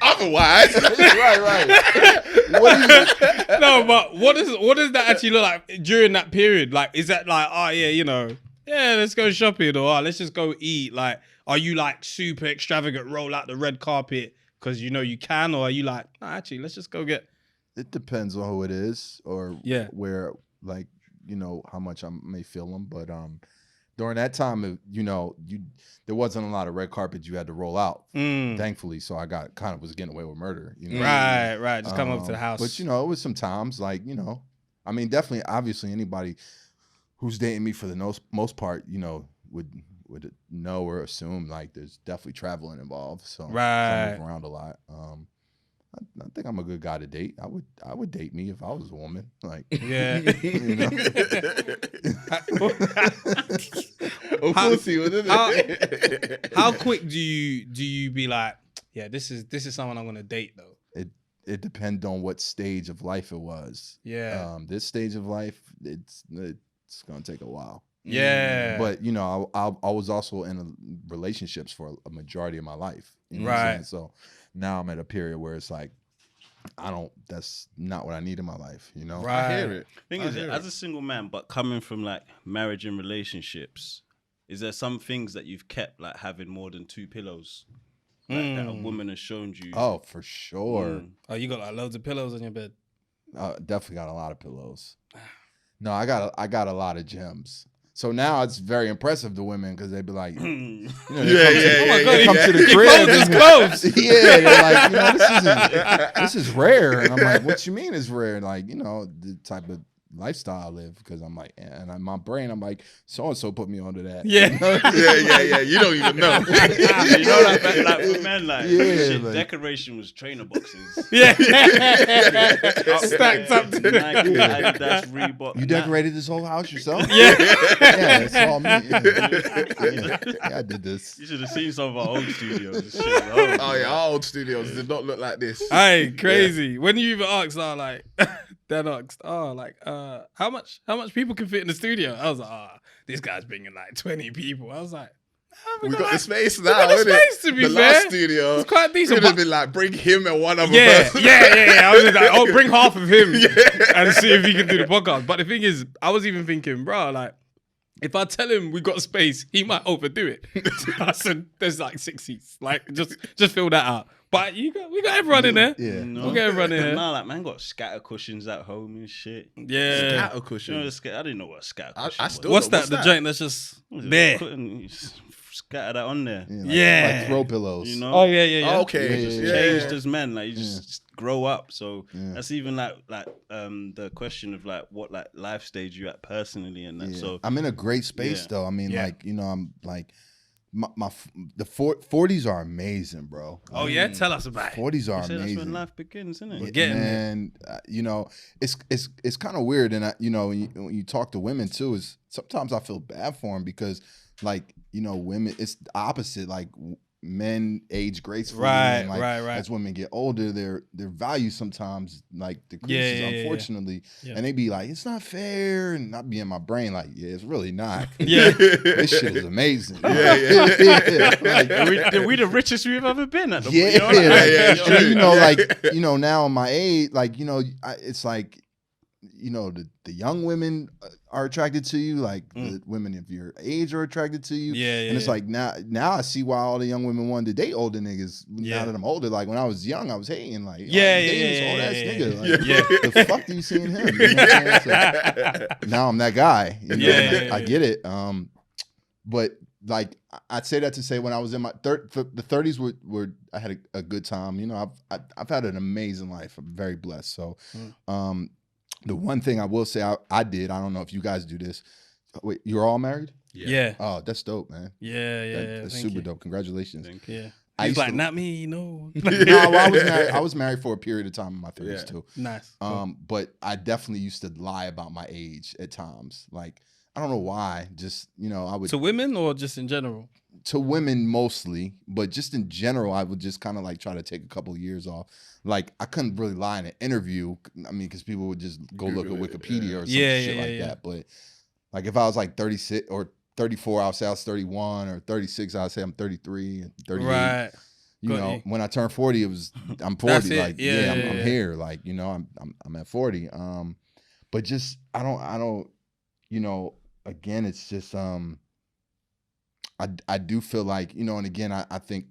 Otherwise, right. No, but what does that actually look like during that period? Like, is that like, let's go shopping, or let's just go eat? Like, are you like super extravagant, roll out the red carpet because you can, or are you like, no, actually, let's just go get? It depends on who it is, or where, like, how much I may feel them, but during that time, there wasn't a lot of red carpet you had to roll out, thankfully. So I was getting away with murder. Right. Just come up to the house. But it was sometimes like I mean, definitely, obviously, anybody who's dating me for the most part, would know or assume like there's definitely traveling involved. So I move around a lot. I think I'm a good guy to date. I would date me if I was a woman. Like, yeah. Of course he would, isn't it? How quick do you be like, yeah, this is someone I'm gonna date though? It depends on what stage of life it was. Yeah. This stage of life, it's gonna take a while. Yeah. But I was also in relationships for a majority of my life. Right. So now I'm at a period where it's like, that's not what I need in my life, Right. I hear it. Thing is, as a single man, but coming from like marriage and relationships, is there some things that you've kept, like having more than 2 pillows? Like that a woman has shown you? Oh, for sure. Oh, you got like loads of pillows on your bed? Definitely got a lot of pillows. No, I got a lot of gems. So now it's very impressive to women because they be like, they come to the crib. His clothes. Yeah, they're like, this is rare, and I'm like, what you mean it's rare? Like, the type of lifestyle I live, because I'm like, and in my brain, I'm like, so and so put me onto that. Yeah, yeah. You don't even know. Like for men, like, shit, like, decoration was trainer boxes. Yeah, stacked up. Nike, Adidas, Reebok. You decorated this whole house yourself? Yeah, it's all me. Yeah, I did this. You should have seen some of our old studios. Shit, Our old studios did not look like this. Hey, crazy. Yeah. When you even asked, Dan asked, how much people can fit in the studio? I was like, this guy's bringing like 20 people. I was like, we got the space now. We got the space, to be the fair. last studio, it's quite decent. Could have been like, bring him and one other person. Yeah. I was just like, bring half of him and see if he can do the podcast. But the thing is, I was even thinking, bro, like, if I tell him we got space, he might overdo it. I said, there's like 6 seats. Like, just fill that out. But we got everyone in there. Yeah. No. We got everyone in there. Nah, like man got scatter cushions at home and shit. Yeah. Scatter cushion. You know, I didn't know what a scatter cushion I was. still What's don't- that? The joint that's just there. You just scatter that on there. Like, Yeah. like throw pillows. You know? Oh yeah. Oh, okay. Yeah, Just changed as men, like you just grow up. So Yeah. that's even like the question of like what like life stage you at personally and that. Yeah. So I'm in a great space Yeah. though. I mean, Yeah. like, you know, I'm like the 40s are amazing, bro. Oh yeah. Tell us about it. 40s are you say that's amazing. when life begins, isn't it? getting there. And you know, it's kind of weird, and you know, when you talk to women too, is sometimes I feel bad for them because, like, you know, women, it's the opposite. Like men age gracefully, Right, and, like, right. as women get older, their value sometimes like decreases, Yeah. unfortunately, Yeah. and they be like, it's not fair, and not be in my brain like, yeah, it's really not. Yeah. This shit is amazing. Like, we the richest we've ever been at the yeah, you know, like, like, yeah, it's and, true. you know, like, you know, now in my age, like, you know, it's like, you know, the young women are attracted to you, like the women of your age are attracted to you. Yeah. And it's like now I see why all the young women wanted to date older niggas. Yeah. Now that I'm older, like when I was young, I was hating like, Yeah, dating yeah, this yeah, old ass yeah, nigga. yeah. Like, Yeah. the fuck do you see in him? You know what I'm saying? So now I'm that guy. You know? Yeah, And yeah, I yeah. get it. But like I'd say that to say when I was in my the 30s were I had a good time. You know, I've had an amazing life. I'm very blessed. So, the one thing I will say I did, I don't know if you guys do this. Wait, you're all married? Yeah. Oh, that's dope, man. Yeah. That's Thank super you. dope. Congratulations. Yeah. I He's used like, to- not me, no. No, well, I was married for a period of time in my 30s Yeah. too. Nice. But I definitely used to lie about my age at times. Like, I don't know why. Just, you know, I would To women or just in general? to women mostly, but just in general, I would just kind of like try to take a couple of years off. Like, I couldn't really lie in an interview. I mean, because people would just go look at Google it, Wikipedia or some Yeah, shit yeah, like yeah. that. But like, if I was like 36 or 34, I would say I was 31, or 36, I would say I'm 33, and 38. Right. You Got know, you. when I turned 40, I'm 40. That's it. Like, Yeah, I'm yeah. here. Like, you know, I'm at 40. But just I don't, you know, again, it's just I do feel like, you know, and again, I think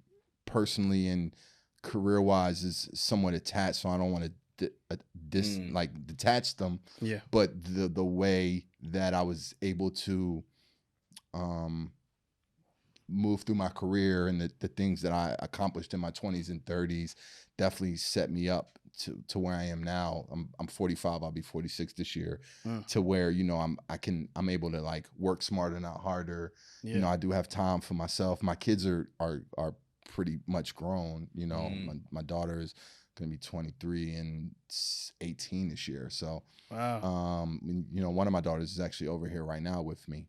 personally and career wise is somewhat attached, so I don't want to like detach them. Yeah. But the way that I was able to move through my career and the things that I accomplished in my 20s and 30s definitely set me up to where I am now. I'm 45, I'll be 46 this year, to where, you know, I'm able to like work smarter, not harder. Yeah. You know, I do have time for myself. My kids are pretty much grown. You know, my daughter is gonna be 23 and 18 this year. So, Wow. you know, one of my daughters is actually over here right now with me.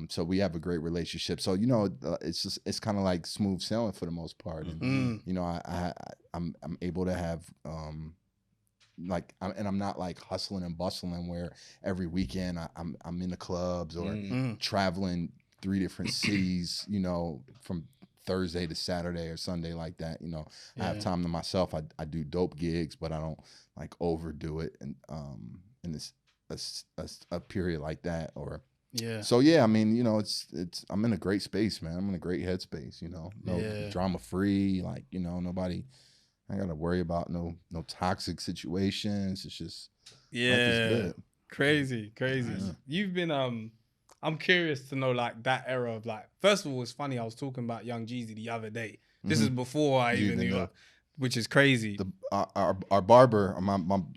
So we have a great relationship. So, you know, it's kind of like smooth sailing for the most part. And you know, I'm able to have like, I'm not like hustling and bustling where every weekend I'm in the clubs or traveling 3 different cities, you know, from Thursday to Saturday or Sunday like that. You know, I have time to myself. I do dope gigs, but I don't like overdo it. And in this a period like that, or Yeah. so yeah, I mean, you know, it's I'm in a great space, man. I'm in a great headspace, you know. No Yeah. drama free, like, you know, nobody, I gotta worry about no toxic situations. It's just life is Yeah. good. Crazy. Yeah. You've been I'm curious to know like that era of like, first of all, it's funny, I was talking about Young Jeezy the other day. This is before I You even even knew know. her, which is crazy. Our barber,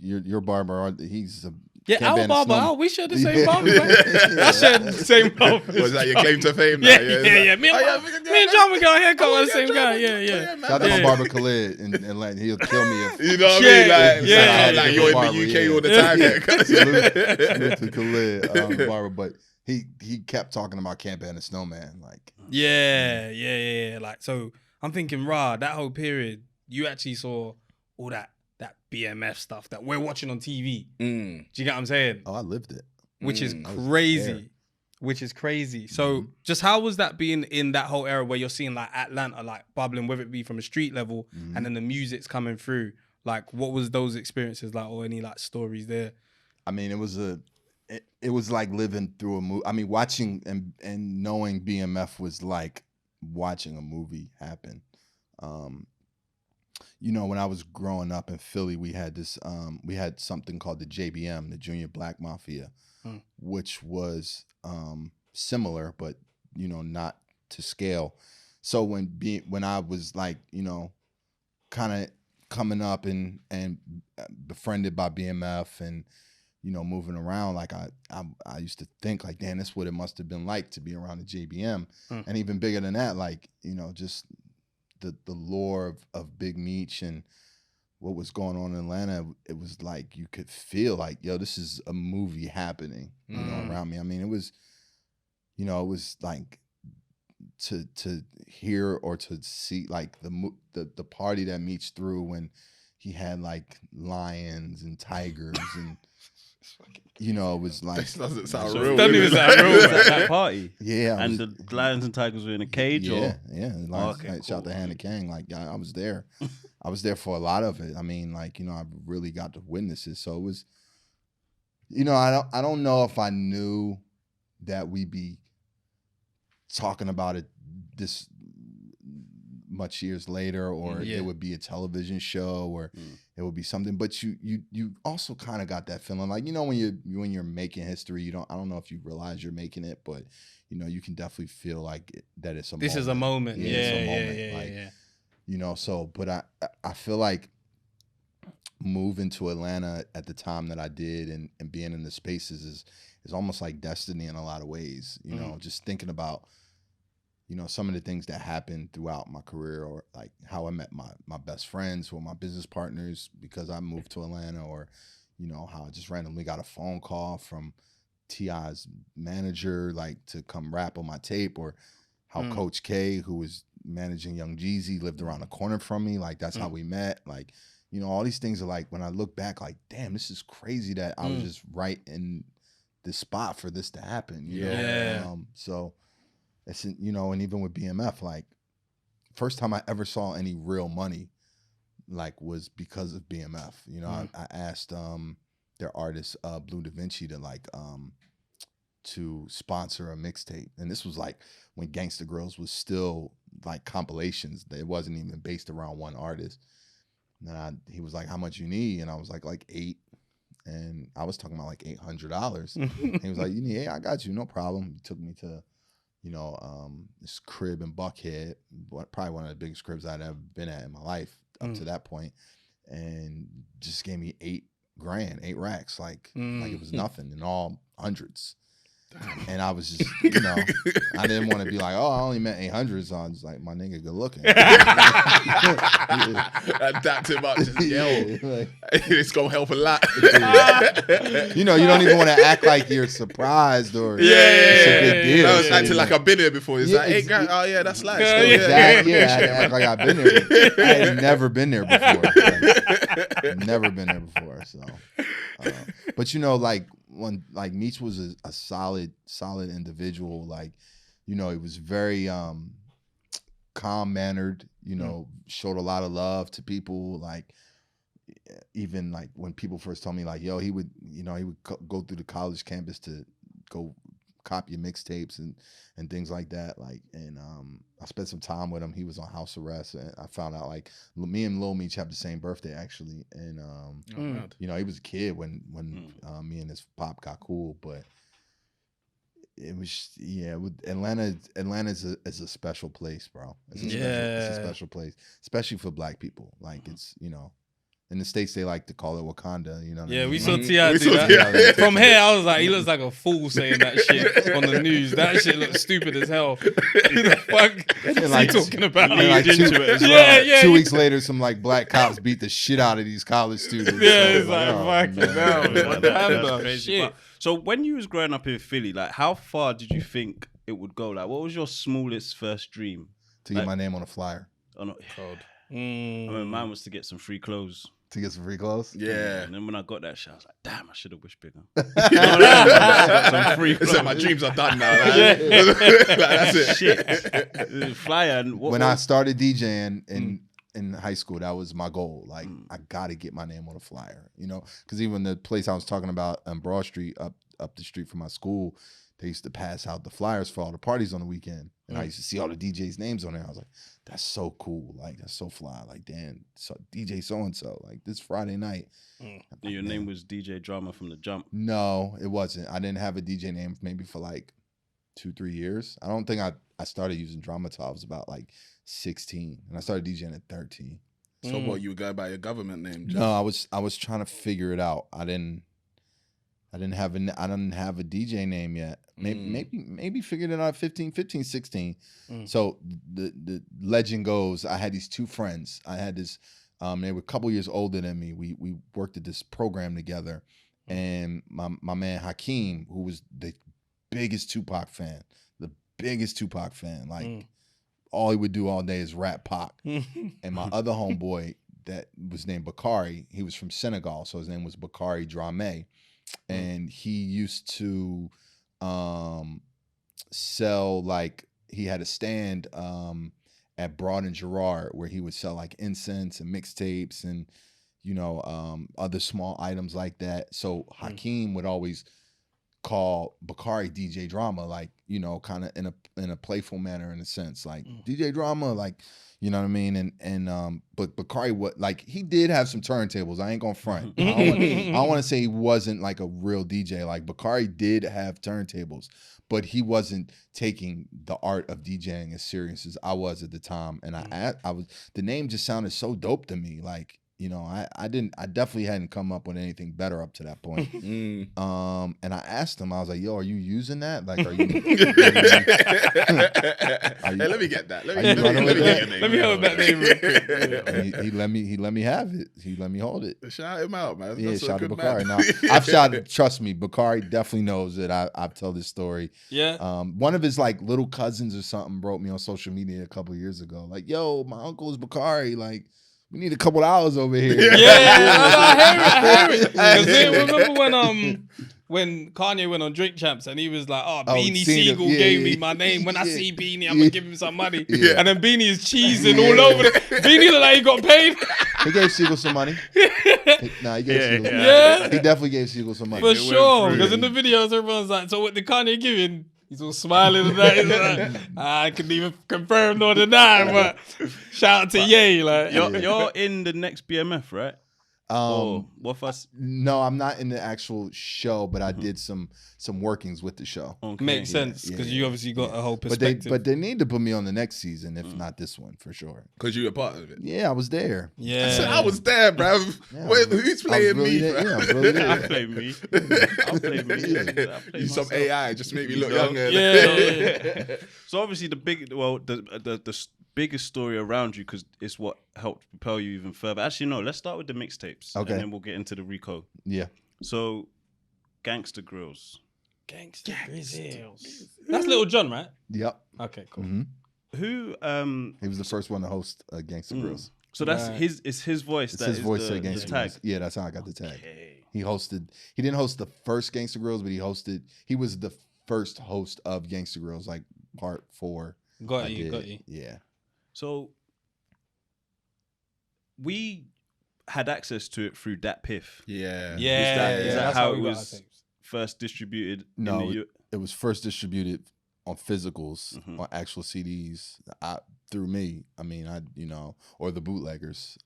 your barber, he's a Yeah, can't our ban the barber. snow- Oh, we share the same Yeah. barber. Man. I share the same barber. Was that your claim to fame now? Yeah, it's yeah. like, Me and, oh, yeah, me and John, we got a haircut oh, with the yeah, same guy. John, Yeah. man. Shout out to my Yeah. barber Khalid, and like he'll kill me if You know what Yeah, I mean? Like, yeah. like you're in Barber, the UK yeah. all the time. salute, salute to Khalid, the barber, but he kept talking about Camp and the Snowman, like Yeah. Like, so I'm thinking, that whole period, you actually saw all that BMF stuff that we're watching on TV. Do you get what I'm saying? oh, I lived it. Which is I was crazy. there. Which is crazy. So just how was that being in that whole era where you're seeing like Atlanta like bubbling, whether it be from a street level and then the music's coming through? Like, what was those experiences like, or any like stories there? I mean, it was like living through a movie. I mean, watching and knowing BMF was like watching a movie happen. you know, when I was growing up in Philly, we had this, we had something called the JBM, the Junior Black Mafia, which was similar, but you know, not to scale. So when I was like, you know, kind of coming up and befriended by BMF and you know moving around, like I used to think like, damn, that's what it must have been like to be around the JBM, and even bigger than that, like you know, just the lore of Big Meech and what was going on in Atlanta. It was like you could feel like, yo, this is a movie happening, you know, around me. I mean, it was, you know, it was like to hear or to see like the party that Meech threw when he had like lions and tigers and you know, it was like This doesn't sound So real. Don't even sound real. Was at that party. yeah, I And was- the lions and tigers were in a cage, yeah, or yeah. Lions, okay, like, shout out cool. to Hannah Kang. Like I was there. I was there for a lot of it. I mean, like, you know, I really got to witness it. So it was, you know, I don't know if I knew that we'd be talking about it this much years later, or Yeah. it would be a television show, or it would be something. But you also kind of got that feeling, like, you know, when you're making history, I don't know if you realize you're making it, but you know, you can definitely feel like that it's a This moment. is a moment. Yeah, Yeah, it's a yeah, moment, yeah, like, yeah. you know. So, but I feel like moving to Atlanta at the time that I did and being in the spaces is almost like destiny in a lot of ways. You know, just thinking about, you know, some of the things that happened throughout my career, or like how I met my best friends who are my business partners because I moved to Atlanta, or, you know, how I just randomly got a phone call from T.I.'s manager, like to come rap on my tape, or how Coach K, who was managing Young Jeezy, lived around the corner from me. Like that's how we met. Like, you know, all these things are like, when I look back, like, damn, this is crazy that I was just right in this spot for this to happen. You know? Yeah. So it's, you know, and even with BMF, like first time I ever saw any real money, like, was because of BMF. You know, I asked their artist Blue Da Vinci to sponsor a mixtape, and this was like when Gangsta Girls was still like compilations. It wasn't even based around one artist. And he was like, "How much you need?" And I was like $8, and I was talking about like $800. He was like, "You need 8? I got you, no problem." He took me to, you know, this crib in Buckhead, probably one of the biggest cribs I'd ever been at in my life up to that point, and just gave me $8,000, 8 racks, like it was nothing, in all hundreds. And I was just, you know, I didn't want to be like, oh, I only meant 800, so I was like, my nigga, good looking. Adapt him up. Just, yo, Yeah, like, it's gonna help a lot. you know, you don't even want to act like you're surprised or it's a big deal. No, it's So, acting you like know. I've been here before. It's Yeah, like, hey, guys, oh yeah, that's light. Yeah, So, yeah. Exactly. Yeah, I had to act like I've been there. I had never been there before. Like, never been there before. So, but you know, like when like Meech was a solid individual. Like, you know, he was very calm mannered. You know, showed a lot of love to people. Like, even like when people first told me like, yo, he would go through the college campus to go copy mixtapes and things like that. Like, and I spent some time with him. He was on house arrest, and I found out like me and Lil Meech have the same birthday actually. And you know, he was a kid when me and his pop got cool, but it was with Atlanta is a special place, bro. It's a special place, especially for Black people. Like, it's, you know, in the States they like to call it Wakanda, you know what I Yeah, mean? we saw Like, T.I. We do saw that. T.I. From here, I was like, he looks like a fool saying that shit on the news. That shit looks stupid as hell. Who the fuck is he talking about? and like Yeah. 2 weeks later, some like black cops beat the shit out of these college students. Yeah, So it's like, oh, fucking man. hell. That's Wakanda, crazy. shit. But- so when you was growing up in Philly, like how far did you think it would go? Like, what was your smallest first dream? To get my name on a flyer, Oh, no. I mean, mine was to get some free clothes. to get some free clothes. Yeah. And then when I got that shit, I was like, damn, I should have wished bigger. Some free It's like, my clothes. dreams are done now. Like, like, that's it. Shit. Flyer. And what When I was- started DJing in high school, that was my goal. Like, I gotta get my name on a flyer, you know, because even the place I was talking about on Broad Street, up the street from my school, they used to pass out the flyers for all the parties on the weekend. And I used to see all the DJs' names on there. I was like, that's so cool. Like, that's so fly. Like, damn, so DJ so-and-so, like this Friday night. Your name was DJ Drama from the jump. No, it wasn't. I didn't have a DJ name maybe for like 2-3 years. I don't think I started using Drama till I was about like 16. And I started DJing at 13. So what, you would go by your government name? No, I was trying to figure it out. I didn't have a DJ name yet. Maybe figured it out at 15, 16. So the legend goes, I had these two friends. I had this, they were a couple years older than me. We worked at this program together. And my man Hakeem, who was the biggest Tupac fan. Like all he would do all day is rap Pac. And my other homeboy that was named Bakari, he was from Senegal. So his name was Bakari Dramé. And he used to sell, like, he had a stand at Broad and Gerard where he would sell like incense and mixtapes and, you know, other small items like that. So Hakeem would always call Bakari DJ Drama, like, you know, kind of in a playful manner, in a sense, like DJ Drama, like, you know what I mean? And but Bakari, like, he did have some turntables. I ain't gonna front. I don't want to say he wasn't like a real DJ. Like, Bakari did have turntables, but he wasn't taking the art of DJing as serious as I was at the time. And I was, the name just sounded so dope to me. Like, you know, I definitely hadn't come up with anything better up to that point. And I asked him, I was like, yo, are you using that? Like, are you? Hey, let me get that. Let me get your name. Let me hold that name real quick. He let me have it. He let me hold it. Shout him out, man. Yeah, That's shout a to good Bakari. man. Now, I've shouted, trust me, Bakari definitely knows that I've told this story. Yeah. One of his like little cousins or something wrote me on social media a couple of years ago. Like, yo, my uncle is Bakari. Like, we need a couple hours over here. I hear it. Because remember when Kanye went on Drink Champs and he was like, Beanie Siegel gave me my name. When I see Beanie, I'm going to give him some money. And then Beanie is cheesing all over. Beanie looked like he got paid. He gave Siegel some money. He gave Siegel. Yeah. He definitely gave Siegel some money. For sure. Because in the videos, everyone's like, so what did Kanye give him? He's all smiling and that. He's like, I couldn't even confirm nor deny, but shout out to Ye. Like, you're in the next BMF, right? What fuss? No, I'm not in the actual show, but I did some workings with the show. Okay. Makes sense because you obviously got a whole perspective. But they need to put me on the next season, if not this one, for sure. Because you were part of it. Yeah, I was there. Yeah, I said I was there, bruv. Yeah, who's playing really me? there. Yeah, I was really there. I play me. I play me. I play You some myself. AI just make me look younger. Yeah. So obviously the biggest story around you, because it's what helped propel you even further. Actually, no, let's start with the mixtapes. Okay. And then we'll get into the RICO. Yeah. So, Gangsta Grills. Gangsta Grizzles. That's Little John, right? Yep. Okay, cool. Who He was the first one to host Gangsta Grills. so that's his voice. It's his voice the, at Gangsta the tag. Grills. Yeah, that's how I got the tag. Okay. He didn't host the first Gangsta Grills, but he was the first host of Gangsta Grills, like part 4. Got you. Yeah. So we had access to it through Dat Piff. Yeah. Is that That's how we it got was our tapes. first distributed? No, in the it was first distributed on physicals, on actual CDs through me. I mean, or the bootleggers.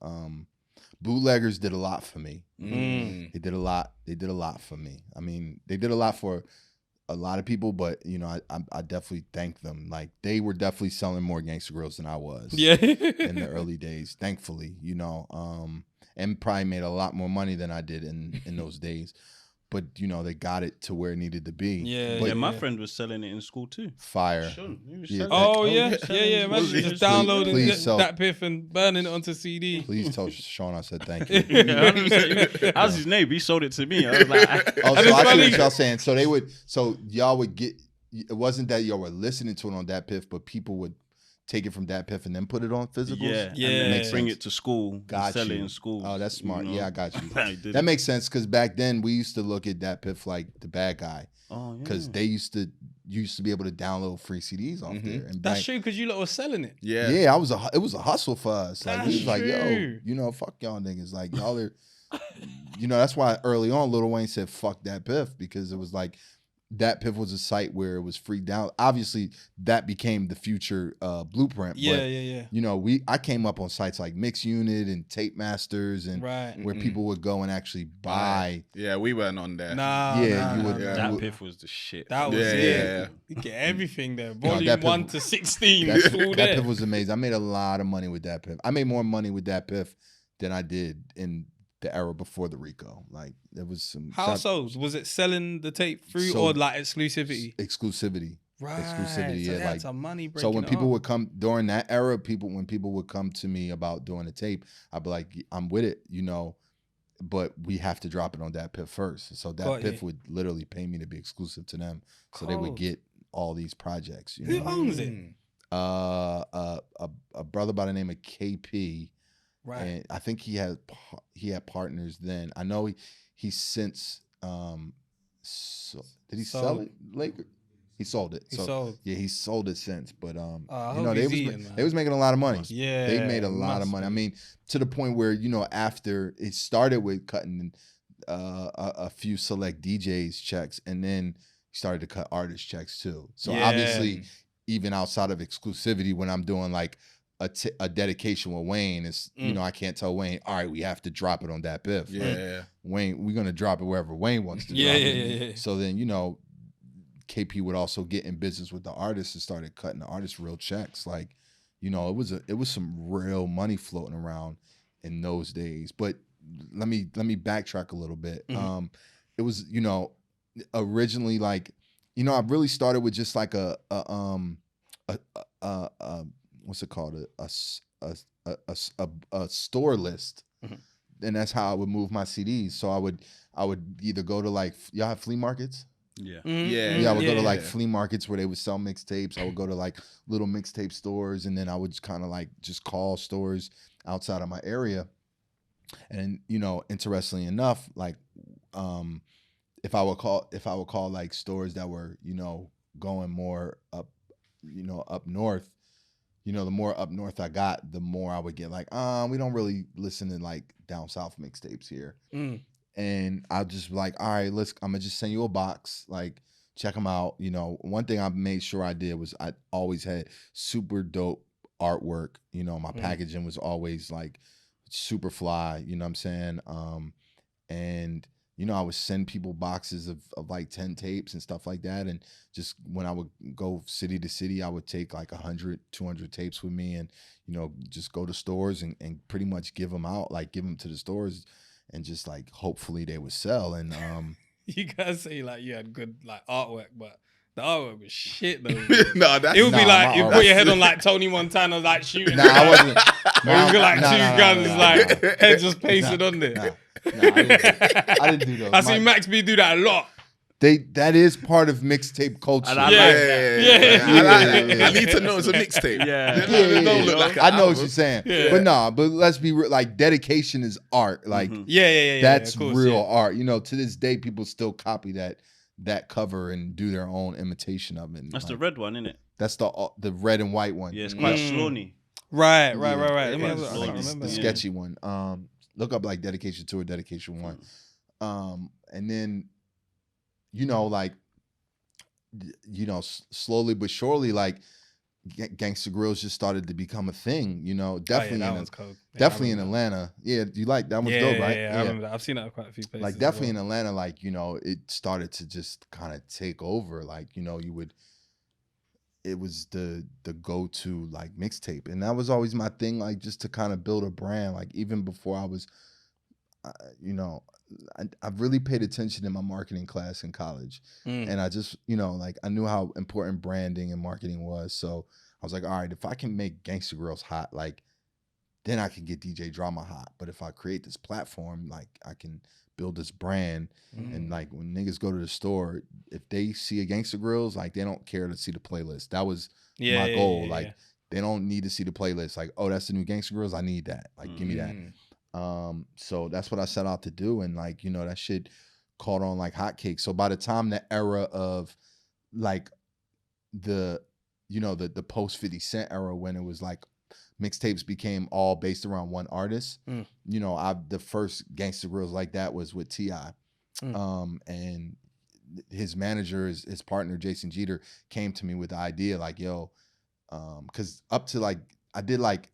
Bootleggers did a lot for me. They did a lot. They did a lot for me. I mean, they did a lot for a lot of people, but I definitely thank them. Like, they were definitely selling more Gangsta Grills than I was. Yeah. In the early days, thankfully, and probably made a lot more money than I did in those days. But they got it to where it needed to be. Yeah. But my friend was selling it in school too. fire. Sean, he was Yeah. selling Oh it. yeah. Imagine just downloading Please, that Piff and burning it onto CD. Please tell Sean I said thank you. Yeah, 100%. I was his neighbor. He sold it to me. I was like, Oh, so it's I see funny. what y'all saying. So y'all would get. It wasn't that y'all were listening to it on Dat Piff, but people would take it from Dat Piff and then put it on physicals. yeah, Yeah. and then Makes bring sense. it to school, Got and sell you. it in school. Oh, that's smart. Yeah, I got you. He did That it. makes sense because back then we used to look at Dat Piff like the bad guy Oh, yeah. because they used to be able to download free CDs off there. And That's back- true because you lot were selling it. Yeah. Yeah, it was a hustle for us. Like, we was That's like, true. yo, fuck y'all niggas. Like, y'all are, that's why early on Lil Wayne said fuck Dat Piff, because it was like that Piff was a site where it was free down. Obviously, that became the future blueprint. Yeah, but, yeah. You know, I came up on sites like Mix Unit and Tape Masters, and where people would go and actually buy. Yeah, we weren't on there. You would. That Piff was the shit. That was it. You get everything there. Volume 1 to 16. That all there. Piff was amazing. I made a lot of money with that Piff. I made more money with that Piff than I did in the era before the RICO. Like, there was some. How so? Was it selling the tape through or like exclusivity? Exclusivity. Right. Exclusivity. So Yeah. that's Like, a money breaking. so when people would come during that era, when people would come to me about doing a tape, I'd be like, I'm with it, you know, but we have to drop it on that Piff first. So that Piff would literally pay me to be exclusive to them, so they would get all these projects. You know? Who owns it? A brother by the name of KP. Right. And I think he had partners then. I know he since did he sell it later? He sold it. Yeah, he sold it since. But you know, they was making a lot of money. Yeah, they made a lot of money. I mean, to the point where, you know, after it started with cutting a few select DJs checks, and then started to cut artist checks too. So obviously, even outside of exclusivity, when I'm doing like a dedication with Wayne, it's you know, I can't tell Wayne, all right, we have to drop it on that Piff. Yeah. Wayne, we're gonna drop it wherever Wayne wants to drop it. Yeah. So then, you know, KP would also get in business with the artists and started cutting the artists real checks. Like, you know, it was some real money floating around in those days. But let me backtrack a little bit. It was, you know, originally, like, you know, I really started with just like a what's it called, a store list, and that's how I would move my CDs. So I would either go to, like, y'all have flea markets. Yeah. I would go to like flea markets where they would sell mixtapes. I would go to like little mixtape stores, and then I would kind of like just call stores outside of my area. And, you know, interestingly enough, like, if I would call like stores that were, you know, going more up, you know, up north, you know, the more up north I got, the more I would get like, we don't really listen to like down south mixtapes here. And I'll just be like, all right, I'm gonna just send you a box, like, check them out. You know, one thing I made sure I did was I always had super dope artwork. You know, my packaging was always like super fly, you know what I'm saying? And, you know, I would send people boxes of like 10 tapes and stuff like that. And just when I would go city to city, I would take like 100, 200 tapes with me, and, you know, just go to stores and pretty much give them out, like give them to the stores, and just like hopefully they would sell. And you gotta say like you had good like artwork, but the artwork was shit though. It would be like you put your head on like Tony Montana like shooting. I wasn't. You got like two guns, like head just pasted on there. I didn't do those. I see Max B do that a lot. That is part of mixtape culture. And I like I need to know it's a mixtape. I know what you're saying. But let's be real. Like, dedication is art. Like, that's real art. You know, to this day, people still copy that cover and do their own imitation of it. That's like, the red one, isn't it? That's the red and white one. Yeah, it's quite slony. Right. Let me have It's I can't remember. The sketchy one. Look up like Dedication 2 or Dedication 1. And then, you know, like, you know, slowly but surely, like, Gangsta Grills just started to become a thing, you know. Definitely in Atlanta. Yeah, you like that one's dope, right? Yeah, I remember that. I've seen that at quite a few places. Like, definitely in Atlanta, like, you know, it started to just kind of take over. Like, you know, it was the go-to like mixtape, and that was always my thing, like, just to kind of build a brand. Like, even before I was, you know, I really paid attention in my marketing class in college, and I just, you know, like, I knew how important branding and marketing was. So I was like, all right, if I can make Gangsta Grills hot, like, then I can get DJ Drama hot. But if I create this platform, like, I can build this brand, and like, when niggas go to the store, if they see a Gangsta Grills, like, they don't care to see the playlist. That was my goal. Like, they don't need to see the playlist. Like, oh, that's the new Gangsta Grills, I need that. Like, give me that. So that's what I set out to do, and, like, you know, that shit caught on like hotcakes. So by the time the era of like the, you know, the post 50 Cent era, when it was like mixtapes became all based around one artist, you know, the first Gangsta Grills like that was with T.I. And his manager, his partner, Jason Jeter, came to me with the idea like, yo, because up to like I did like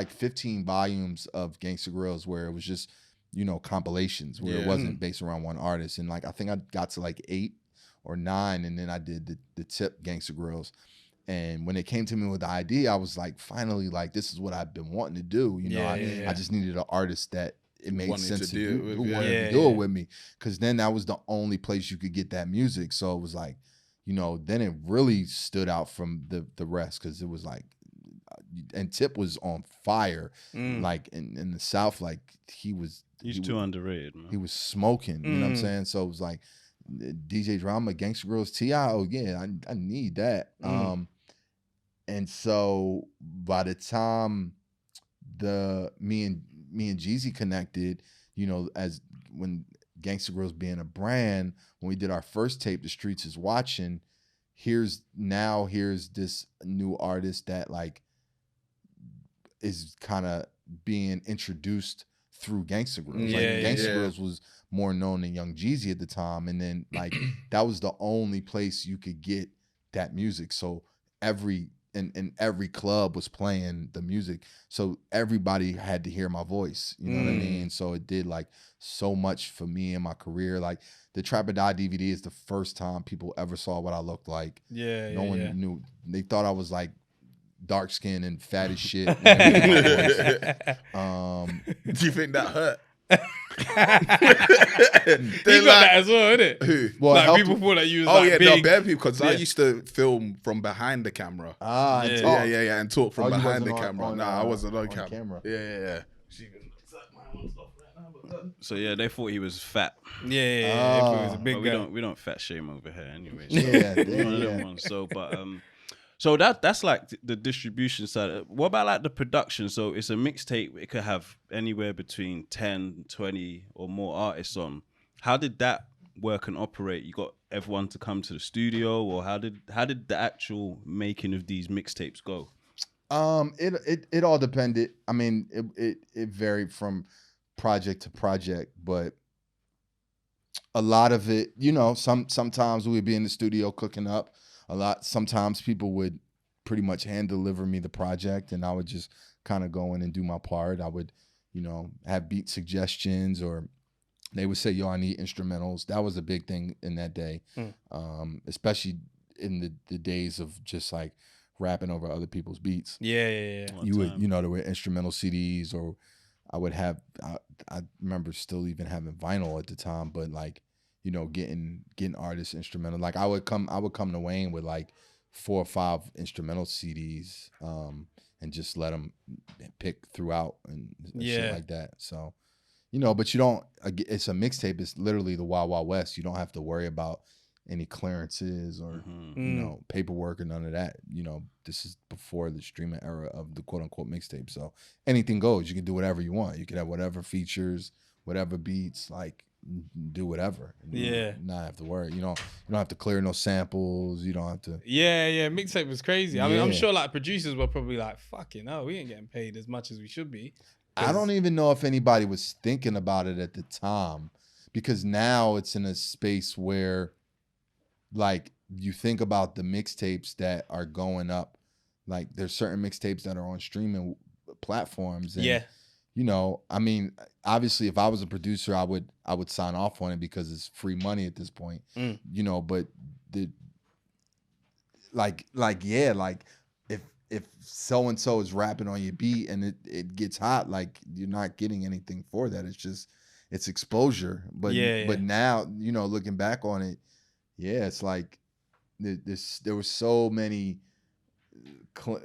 15 volumes of Gangsta Grills where it was just, you know, compilations where it wasn't based around one artist. And like I think I got to like 8 or 9, and then I did the tip Gangsta Grills. And when it came to me with the idea, I was like, finally, like, this is what I've been wanting to do. You know, I just needed an artist that it made sense to do, who wanted to do it with me. Because then that was the only place you could get that music. So it was like, you know, then it really stood out from the rest, because it was like, and Tip was on fire. Like in the South, like he's too underrated, man. He was smoking, you know what I'm saying? So it was like DJ Drama, Gangsta Grills, T.I., oh yeah, I need that. And so by the time me and Jeezy connected, you know, as when Gangsta Grills being a brand, when we did our first tape, The Streets Is Watching, here's this new artist that like is kind of being introduced through Gangsta Grills. Like Gangsta Grills was more known than Young Jeezy at the time, and then like that was the only place you could get that music. So every club was playing the music, so everybody had to hear my voice. You know what I mean? So it did like so much for me in my career. Like the Trap or Die DVD is the first time people ever saw what I looked like. No one knew. They thought I was like dark skin and fat as shit. Do you think that hurt? He got that as well, innit? Who? Well, Like people thought that you was big. bare people, because I used to film from behind the camera. And talk from behind the camera. I wasn't on camera. Yeah. So yeah, they thought he was fat. He was a big guy. We don't fat shame over here, anyway. So that's like the distribution side. What about like the production? So it's a mixtape. It could have anywhere between 10, 20 or more artists on. How did that work and operate? You got everyone to come to the studio, or how did the actual making of these mixtapes go? It all depended. I mean, it varied from project to project, but a lot of it, you know, sometimes we'd be in the studio cooking up. Sometimes people would pretty much hand deliver me the project, and I would just kind of go in and do my part. I would, you know, have beat suggestions, or they would say, yo, I need instrumentals. That was a big thing in that day, especially in the days of just like rapping over other people's beats. You would, you know, there were instrumental CDs, or I would have, I remember still even having vinyl at the time, but like, you know, getting artists instrumental. Like I would come to Wayne with like 4 or 5 instrumental CDs, and just let them pick throughout and shit like that. So, you know, but you don't. It's a mixtape. It's literally the Wild Wild West. You don't have to worry about any clearances or you know, paperwork or none of that. You know, this is before the streaming era of the quote unquote mixtape. So anything goes. You can do whatever you want. You can have whatever features, whatever beats, like. Do whatever. Not have to worry. You don't have to clear no samples. You don't have to. Mixtape was crazy. I mean, I'm sure like producers were probably like, fucking hell, we ain't getting paid as much as we should be. I don't even know if anybody was thinking about it at the time, because now it's in a space where like you think about the mixtapes that are going up. Like there's certain mixtapes that are on streaming platforms, and you know, I mean, obviously, if I was a producer, I would sign off on it because it's free money at this point, you know. But if so and so is rapping on your beat and it gets hot, like you're not getting anything for that. It's exposure. But now, you know, looking back on it, it's like there was so many.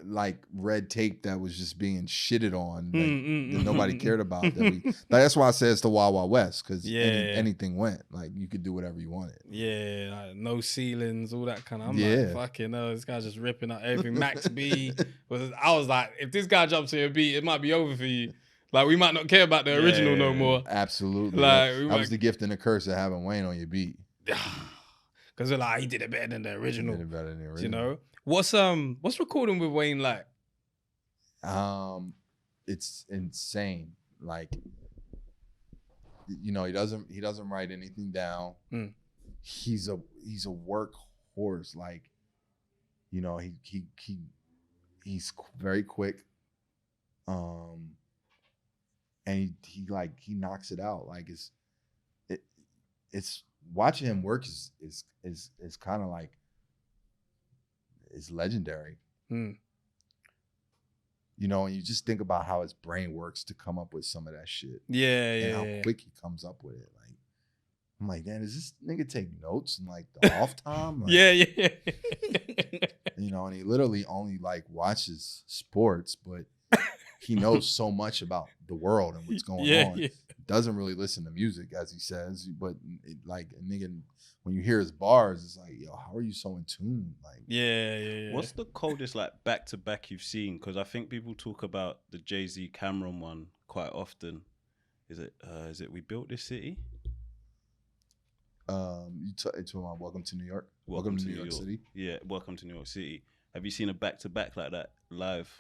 Like red tape that was just being shitted on that nobody cared about. That's why I said it's the Wild Wild West, because anything went. Like you could do whatever you wanted. Like no ceilings, all that kind of. I'm like, fucking no, this guy's just ripping out everything. Max B I was like, if this guy jumps to your beat, it might be over for you. Like we might not care about the original no more. Absolutely. Like that was the gift and the curse of having Wayne on your beat. Because we're like, he did it better than the original. He did it better than the original. You know? What's recording with Wayne like? It's insane. Like, you know, he doesn't write anything down. he's a workhorse. Like, you know, he's very quick. And he knocks it out. Like it's watching him work is kind of like, it's legendary. You know, and you just think about how his brain works to come up with some of that shit. And how quick he comes up with it. Like, I'm like, man, does this nigga take notes in like the off time? Like, yeah. You know, and he literally only like watches sports, but he knows so much about the world and what's going on. Yeah. Doesn't really listen to music, as he says, but like a nigga, when you hear his bars, it's like, yo, how are you so in tune? Like, Yeah. What's the coldest like back to back you've seen? Because I think people talk about the Jay-Z Cameron one quite often. Is it We Built This City? You talking about Welcome to New York? Welcome to New York City? Yeah, Welcome to New York City. Have you seen a back to back like that live?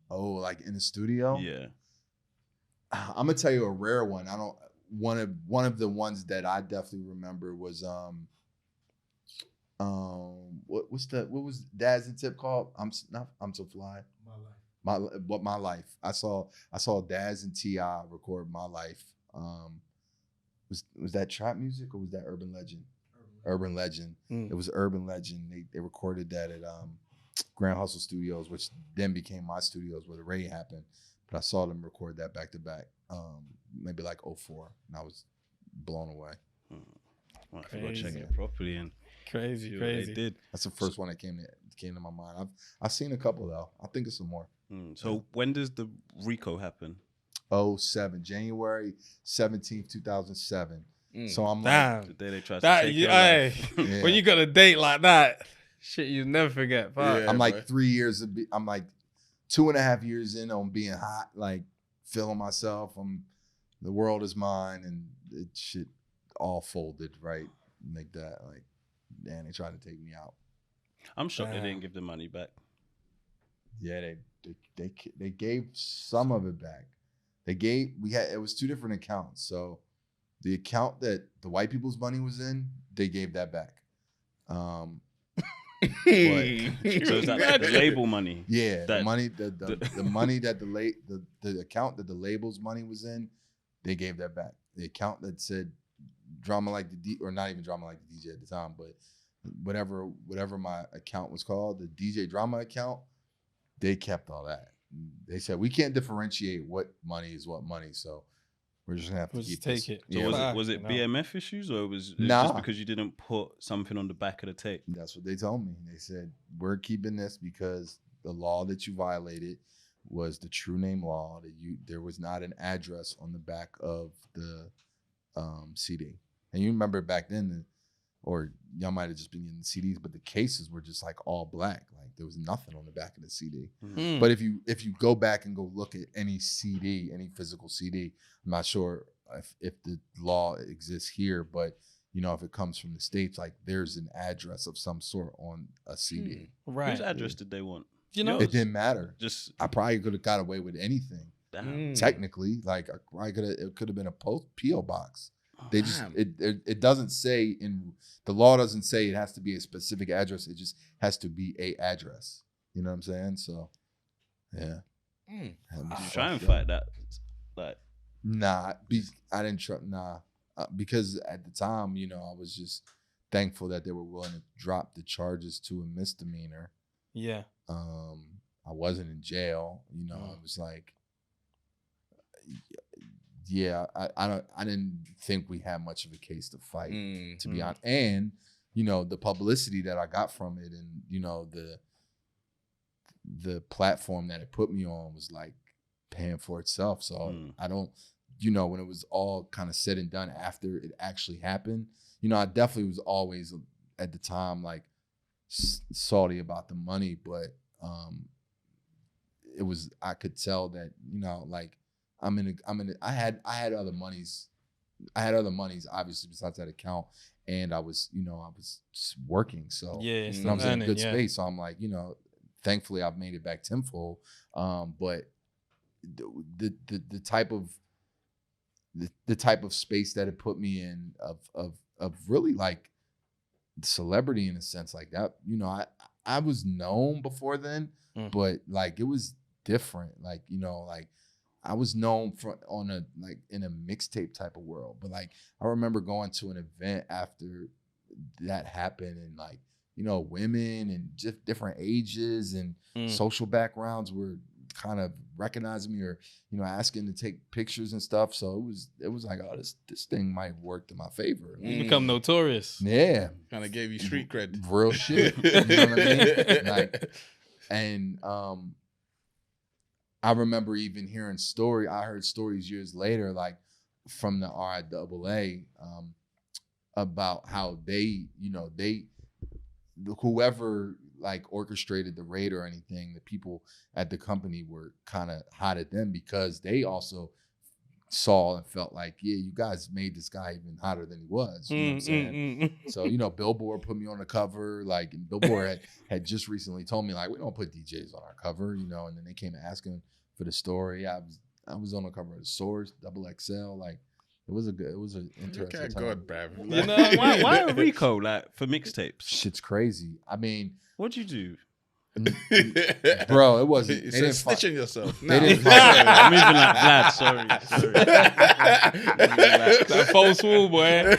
Oh, like in the studio? Yeah. I'm gonna tell you a rare one. One of the ones that I definitely remember was what was Daz and Tip called? I'm So Fly. My Life. I saw Daz and T.I. record My Life. Was that trap music or was that Urban Legend? Urban Legend. It was Urban Legend. They recorded that at Grand Hustle Studios, which then became my studios where the raid happened. But I saw them record that back to back, maybe like 2004, and I was blown away. Well, I forgot to check it properly and Crazy. They did. That's the first one that came to my mind. I've seen a couple though. I think it's some more. So when does the RICO happen? 07, January 17th, 2007. So I'm Damn. like, The day they tried to That take your life. Yeah. When you got a date like that, shit, you never forget. Fuck. Yeah. I'm like bro. 3 years. I'm like 2.5 years in on being hot, like feeling myself. The world is mine, and it shit all folded right like that. Like, damn, they tried to take me out. I'm shocked they didn't give the money back. Yeah, they gave some of it back. It was two different accounts. So the account that the white people's money was in, they gave that back. But So is that like the label money? yeah, That- the money the money that the account that the label's money was in, they gave that back. The account that said Drama Like the or not even Drama Like the DJ at the time, but whatever my account was called, the DJ Drama account, they kept all that. They said we can't differentiate what money is what money, so we're just gonna have to We'll keep just take this. it. So Yeah, was it No. BMF issues or was it Nah. just because you didn't put something on the back of the tape? that's what they told me. They said we're keeping this because the law that you violated was the true name law. There was not an address on the back of the CD. And you remember back then, or y'all might have just been getting CDs, but the cases were just like all black. Like there was nothing on the back of the CD. But if you go back and go look at any CD, any physical CD, I'm not sure if the law exists here, but you know, if it comes from the States, like there's an address of some sort on a CD. Right. Whose address did they want? You know, It didn't matter. Just I probably could have got away with anything. damn. Technically, like it could have been a PO box. Oh, They just Damn. it doesn't say in the law doesn't say it has to be a specific address. It just has to be a address. You know what I'm saying? So, yeah. try and fight that. Like, Nah, I didn't try. Nah, because at the time, you know, I was just thankful that they were willing to drop the charges to a misdemeanor. yeah. I wasn't in jail. You know, it was like, yeah, I didn't think we had much of a case to fight, to be honest. And you know, the publicity that I got from it, and you know, the platform that it put me on was like paying for itself. So I don't, you know, when it was all kind of said and done after it actually happened, you know, I definitely was always at the time like salty about the money, but it was, I could tell that, you know, like I had other monies obviously besides that account, and I was working, so Yeah, and I was in a earning, good yeah. space. So I'm like, you know, thankfully I've made it back tenfold. But the type of the type of space that it put me in of really like celebrity in a sense like that. You know, I was known before then, but like it was different. Like, you know, like I was known in a mixtape type of world. But like I remember going to an event after that happened, and like, you know, women and just different ages and social backgrounds were kind of recognizing me, or, you know, asking to take pictures and stuff. So it was like, oh, this thing might work in my favor. You become notorious. Yeah. Kind of gave you street cred. Real shit. You know what I mean? Like, and I remember even hearing I heard stories years later, like from the RIAA, about how they, you know, whoever like orchestrated the raid or anything, the people at the company were kind of hot at them because they also saw and felt like, yeah, you guys made this guy even hotter than he was. You know what I'm saying? So, you know, Billboard put me on the cover. Like, and Billboard had just recently told me, like, we don't put DJs on our cover, you know. And then they came asking for the story. I was on the cover of the Source, XXL. Like, it was an interesting Look at time. God, bruv. You know, why a RICO like for mixtapes? Shit's crazy. I mean, What'd you do? bro, it wasn't. You They said didn't snitching yourself. They didn't I'm moving like Vlad. Sorry. That false wall, boy.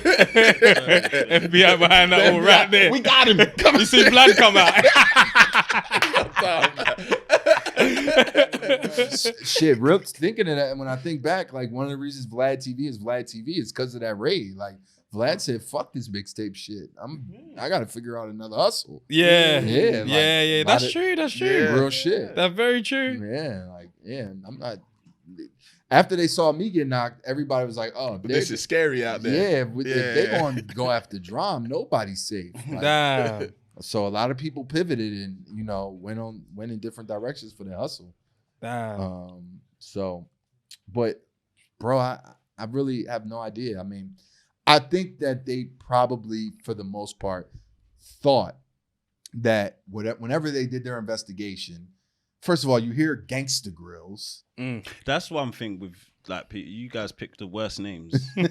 FBI behind that wall right there. We got him. You see blood come out. Shit, real thinking of that, and when I think back, like one of the reasons Vlad TV is because of that raid. Like Vlad said, "Fuck this mixtape shit. I got to figure out another hustle." Yeah. Yeah, like, Yeah. That's true. Yeah, real shit. That's very true. Yeah, like I'm not. After they saw me get knocked, everybody was like, "Oh, This is scary out there. if they gonna go after Drum, nobody's safe." Like, Damn. so a lot of people pivoted and, you know, went in different directions for their hustle. Damn. So, but bro, I really have no idea. I mean, I think that they probably, for the most part, thought that whenever they did their investigation, first of all, you hear Gangsta Grills. That's one thing with like you guys picked the worst names ever.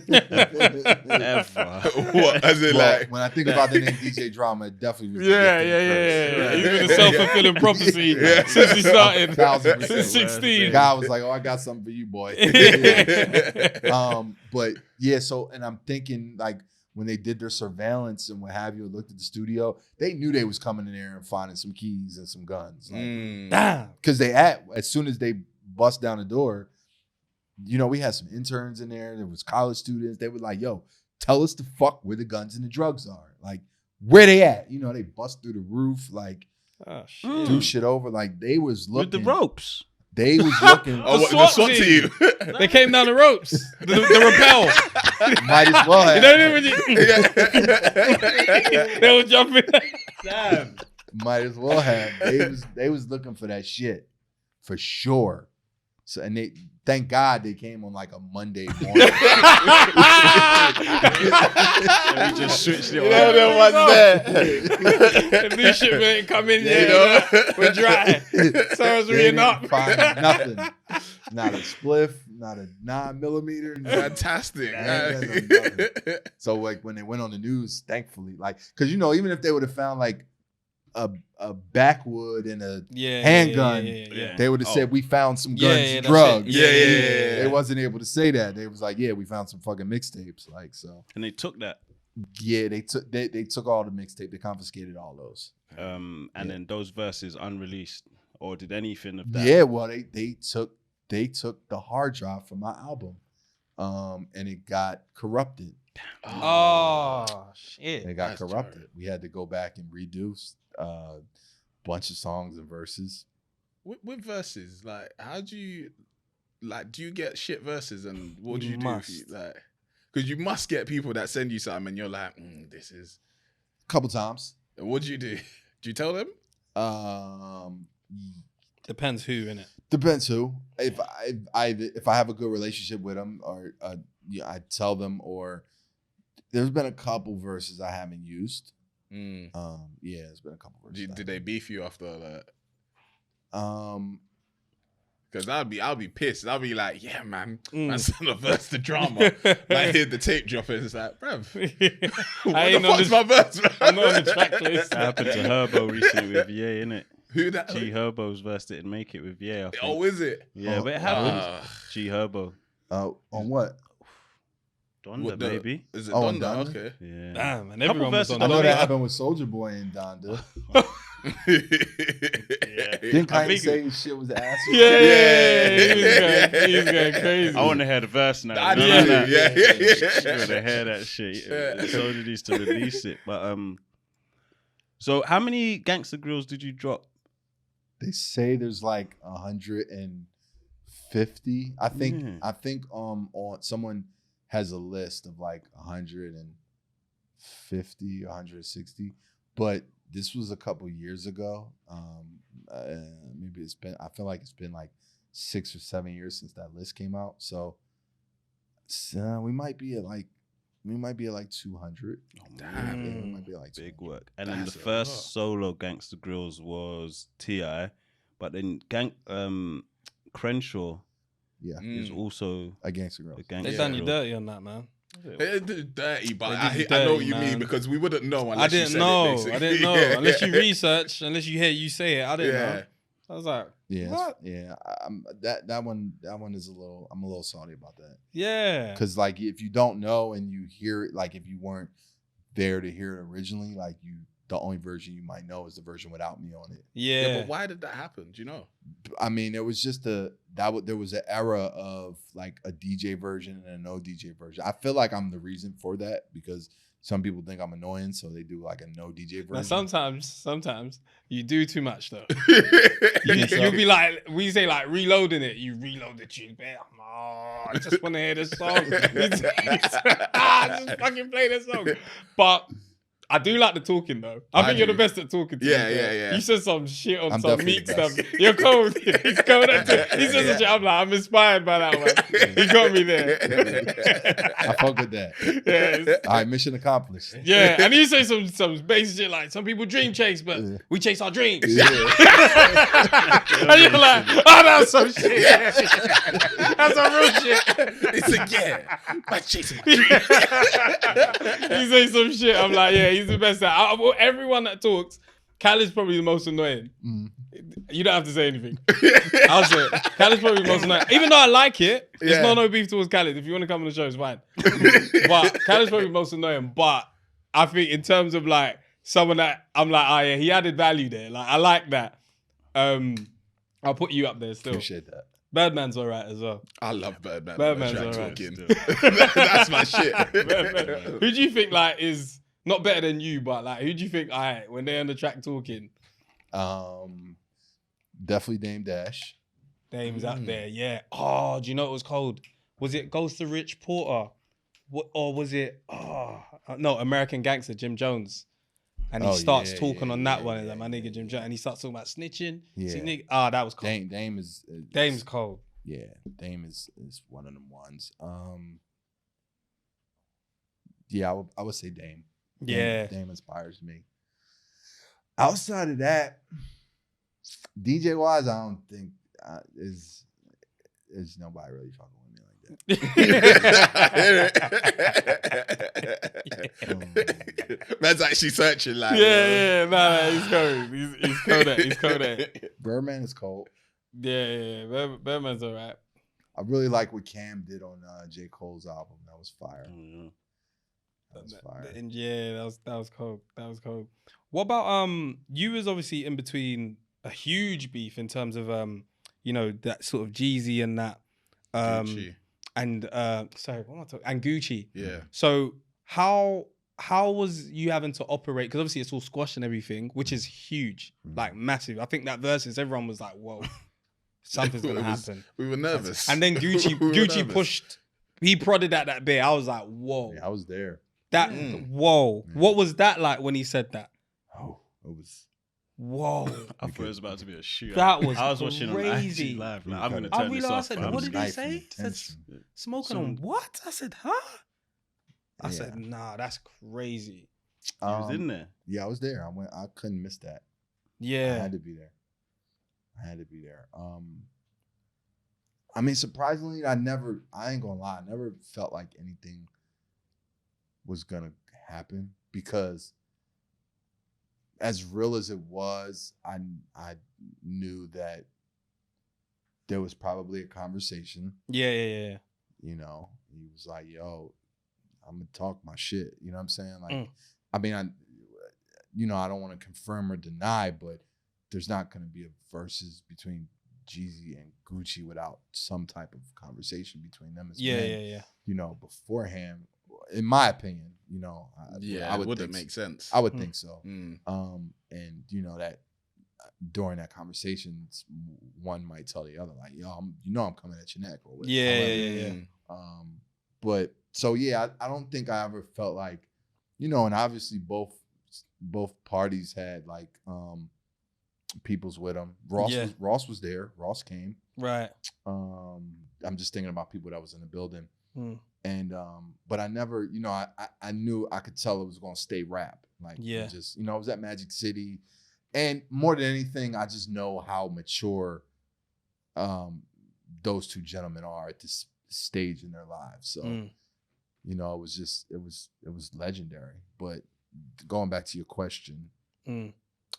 What? As in, Well, like, when I think about the name DJ Drama, it definitely was. Yeah. You've been a self-fulfilling prophecy since he started. 1000%. Since 16. Guy was like, "Oh, I got something for you, boy." But yeah, so, and I'm thinking, like, when they did their surveillance and what have you, looked at the studio, they knew they was coming in there and finding some keys and some guns. Like, Damn. because as soon as they bust down the door, you know, we had some interns in there. There was college students. They were like, "Yo, tell us the fuck where the guns and the drugs are. Like, where they at?" You know, they bust through the roof, like, Oh, shit. do shit over. Like, they was looking. With the ropes. They was looking. oh, what, the SWAT SWAT team. team. They came down the ropes. The rappel. Might as well have. You know what I mean? They were jumping. Damn. Might as well have. They was looking for that shit for sure. So, and thank God they came on like a Monday morning. We just switched it. The new shipment ain't come in yet. You know? We're dry. So as They we not. didn't find nothing. Not a spliff, not a 9mm. Fantastic. Nothing. So like when they went on the news, thankfully, like, because, you know, even if they would have found like a backwood and a handgun, they would have said, "We found some guns and drugs." Yeah. They wasn't able to say that. They was like, "Yeah, we found some fucking mixtapes." Like, so. And they took that. Yeah, they took all the mixtape. They confiscated all those. And then those verses unreleased, or did anything of that? Yeah, well, they took the hard drive from my album, and it got corrupted. Oh, shit. It got That's corrupted. terrible. We had to go back and redo a bunch of songs and verses. With verses, like, how do you, like, do you get shit verses, and what do You you do? must. Like, because you must get people that send you something, and you're like, this is. A couple times. What do you do? Do you tell them? Depends who, innit? Depends who. If I have a good relationship with them, or I tell them, or there's been a couple verses I haven't used. Yeah, there's been a couple verses. Did they beef you after that? Because Because I'll be pissed. I'll be like, yeah, man, man's on the verse the drama. I hear the tape drop and it's like, bruv, I ain't what the fuck's my verse, man? I'm not on the track list. That happened to Herbo recently with Ye, innit? Who that? G Herbo's verse didn't make it with Ye, I think. Oh, is it? Yeah, but it happens. G Herbo. On what? Donda, baby. Is it Oh, Donda? Donda? Okay. Yeah. Damn, and Couple everyone was verses on I know Donda. that happened with Soulja Boy and Donda. Yeah. Didn't I Kanye think- say shit was ass? He was going crazy. I want to hear the verse now. I No, do. no, no. Yeah. I want to hear that shit. Soldier needs to release it. But so how many Gangsta Grills did you drop? They say there's like 150. I think on someone has a list of like 150, 160, but this was a couple years ago. Maybe I feel like it's been like 6 or 7 years since that list came out. So we might be at like 200. Damn. Yeah, we might be at like Big 200. work. And then the That's a first lot. solo Gangsta Grills was T.I., but then Crenshaw Yeah, is also a Gangsta Girl. a Gangsta They done you Grill. dirty on that, man. It did dirty, but They I did know dirty, what you man. mean because we wouldn't know unless I didn't you said know. it, I basically. didn't know. Yeah. Unless you research, unless you hear you say it, I didn't know. I was like, Yeah, what? that one is I'm a little salty about that. Yeah. Because like if you don't know and you hear it, like if you weren't there to hear it originally, like the only version you might know is the version without me on it. Yeah, Yeah. but why did that happen? Do you know? I mean, there was just there was an era of like a DJ version and a no DJ version. I feel like I'm the reason for that because some people think I'm annoying, so they do like a no DJ version. Now sometimes you do too much though. think so? You'll be like, we say like reloading it. You reload the tune, man. Oh, I just want to hear this song. Just fucking play this song. But I do like the talking though. I think you're the best at talking. To Yeah, me, yeah, yeah. You said some shit on I'm some definitely meat the stuff. best. You're cold. He's cold. He says some shit. I'm like, I'm inspired by that one. He got me there. I fuck with that. Yeah, All right, mission accomplished. yeah, and you say some basic shit like some people dream chase, but Yeah. we chase our dreams. Yeah. And you're like, oh, that's some shit. That's some real shit. It's like, yeah, I'm chasing my dream. He say some shit. I'm like, yeah, he's the best at. Everyone that talks, Khaled's probably the most annoying. Mm. You don't have to say anything. I'll say it. Khaled's probably the most annoying. Even though I like it, it's Yeah. not no beef towards Khaled. If you want to come on the show, it's fine. But Khaled's probably the most annoying. But I think in terms of like someone that I'm like, oh yeah, he added value there. Like I like that. I'll put you up there still. Appreciate that. Birdman's all right as well. I love Birdman. Birdman's Track alright. talking. That's my shit. Who do you think like is not better than you, but like who do you think when they're on the track talking? Definitely Dame Dash. Dame's out there, yeah. Oh, do you know what it was called? Was it Ghost of Rich Porter? What, or was it no, American Gangster, Jim Jones? And he starts talking on that one, like my nigga Jim Jones, and he starts talking about snitching. Yeah. See, nigga, that was cold. Dame is Dame's cold. Yeah, Dame is one of them ones. Yeah, I would say Dame. Yeah. Dame inspires me. Outside of that, DJ wise, I don't think is nobody really fucking with me like that. Man's actually searching like. Nah, he's cold. He's cold at. He's cold at. Birdman is cold. Yeah. Birdman's all right. I really like what Cam did on J. Cole's album. That was fire. That was fire. And yeah, that was cold. That was cold. What about you was obviously in between a huge beef in terms of you know, that sort of Jeezy and that Gucci. and sorry, what am I talking? And Gucci. Yeah. So how was you having to operate? Because obviously it's all squash and everything, which is huge, like massive. I think that versus everyone was like, whoa, something's gonna happen. We were nervous. And then Gucci We were Gucci nervous. pushed. He prodded at that bit. I was like, whoa. Yeah, I was there. That whoa. What was that like when he said that? Oh, it was. Whoa. I thought it was about to be a shootout. That was I was watching on crazy. IG live. Like, I'm gonna I turn this realized, I off. said, fam. what did he Knife say? and He said, tension. smoking on what? I said, huh? I Yeah. said, nah, that's crazy. He was in there. Yeah, I was there. I couldn't miss that. I Yeah. had to be there. I mean, surprisingly, I ain't gonna lie, I never felt like anything was gonna happen because as real as it was, I knew that there was probably a conversation. Yeah. You know, he was like, yo, I'm gonna talk my shit. You know what I'm saying? Like, I mean, I don't want to confirm or deny, but there's not gonna be a versus between Jeezy and Gucci without some type of conversation between them as men. Yeah. You know, beforehand, in my opinion, you know, I would wouldn't make sense. I would think so. And you know that during that conversation, one might tell the other like, "Yo, I'm coming at your neck." Or whatever. Yeah. But so yeah, I don't think I ever felt like, you know, and obviously both parties had like peoples with them. Ross was there. Ross came. Right. I'm just thinking about people that was in the building. And but I never, you know, I knew I could tell it was gonna stay rap. Like just, you know, I was at Magic City. And more than anything, I just know how mature those two gentlemen are at this stage in their lives. So, you know, it was legendary. But going back to your question.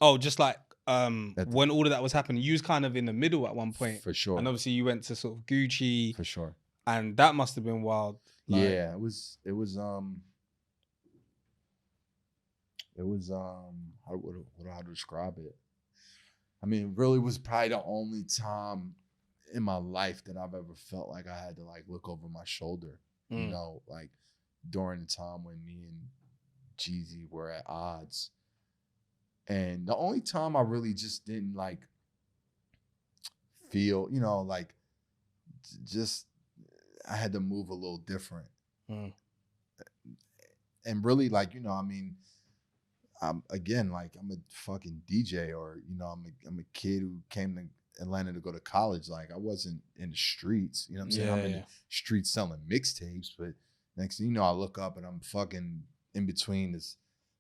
Oh, just like when all of that was happening, you was kind of in the middle at one point. For sure. And obviously you went to sort of Gucci. For sure. And that must have been wild. Like, yeah, it was how to describe it? I mean, it really was probably the only time in my life that I've ever felt like I had to like look over my shoulder. You know, like during the time when me and Jeezy were at odds. And the only time I really just didn't like feel, you know, like just I had to move a little different. And really, like, you know, I mean, I'm a fucking DJ, or, you know, I'm a kid who came to Atlanta to go to college. Like, I wasn't in the streets, you know what I'm saying? I'm in the streets selling mixtapes, but next thing you know, I look up and I'm fucking in between this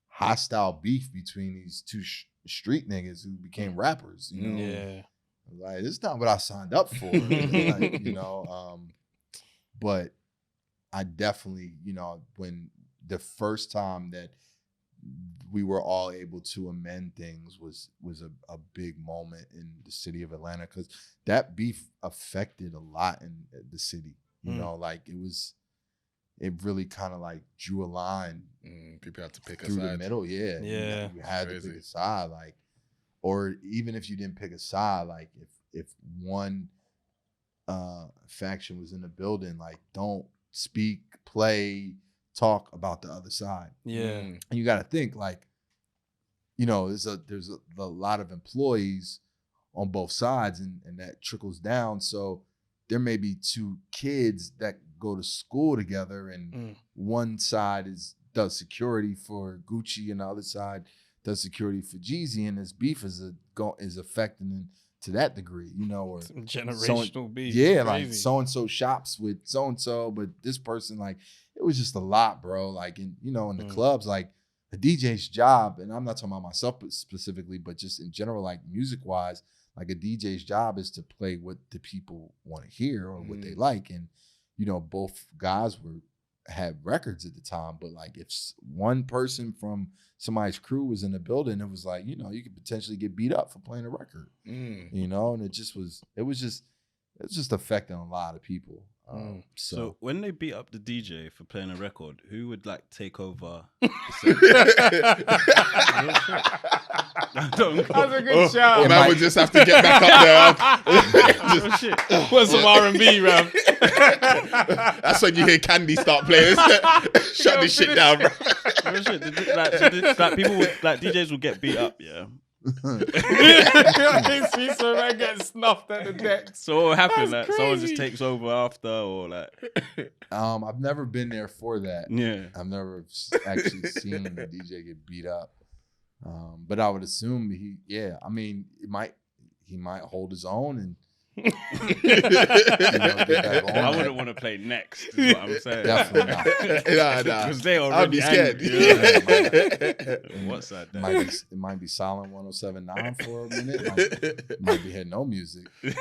hostile beef between these two street niggas who became rappers, you know? Yeah. Like, this is not what I signed up for. Like, you know, but I definitely, you know, when the first time that we were all able to amend things was a big moment in the city of Atlanta, because that beef affected a lot in the city. You know, like it really kind of like drew a line. People have to pick a through side. the middle. Yeah. You had to pick a side, like, or even if you didn't pick a side, like if one faction was in the building, like, don't speak, play, talk about the other side. And you got to think, like, you know, there's a lot of employees on both sides, and that trickles down. So there may be two kids that go to school together, and one side does security for Gucci and the other side does security for Jeezy, and this beef is affecting to that degree, you know, or some generational beef. Yeah, like so-and-so shops with so-and-so, but this person, like, it was just a lot, bro. Like, in, you know, in the clubs, like, a DJ's job, and I'm not talking about myself specifically, but just in general, like, music-wise, like, a DJ's job is to play what the people want to hear or what they like. And, you know, both guys had records at the time, but, like, if one person from somebody's crew was in the building, it was like, you know, you could potentially get beat up for playing a record, you know, and it was just affecting a lot of people. So when they beat up the DJ for playing a record, who would like take over? That's a good shout. Man would just have to get back up there. Put some R&B, Rav. That's when you hear Candy start playing. Shut this shit down, bro. People like DJs will get beat up, yeah. See some man get snuffed at the deck. So what will happen? Like, someone just takes over after, or like? I've never been there for that. Yeah, I've never actually seen a DJ get beat up. But I would assume he might hold his own, and You know, get that going. I wouldn't want to play next. Is what I'm saying. Definitely not. Nah. Because they already I'd be scared. angry. What's that? It might be silent 107.9 for a minute. Might be had no music. They're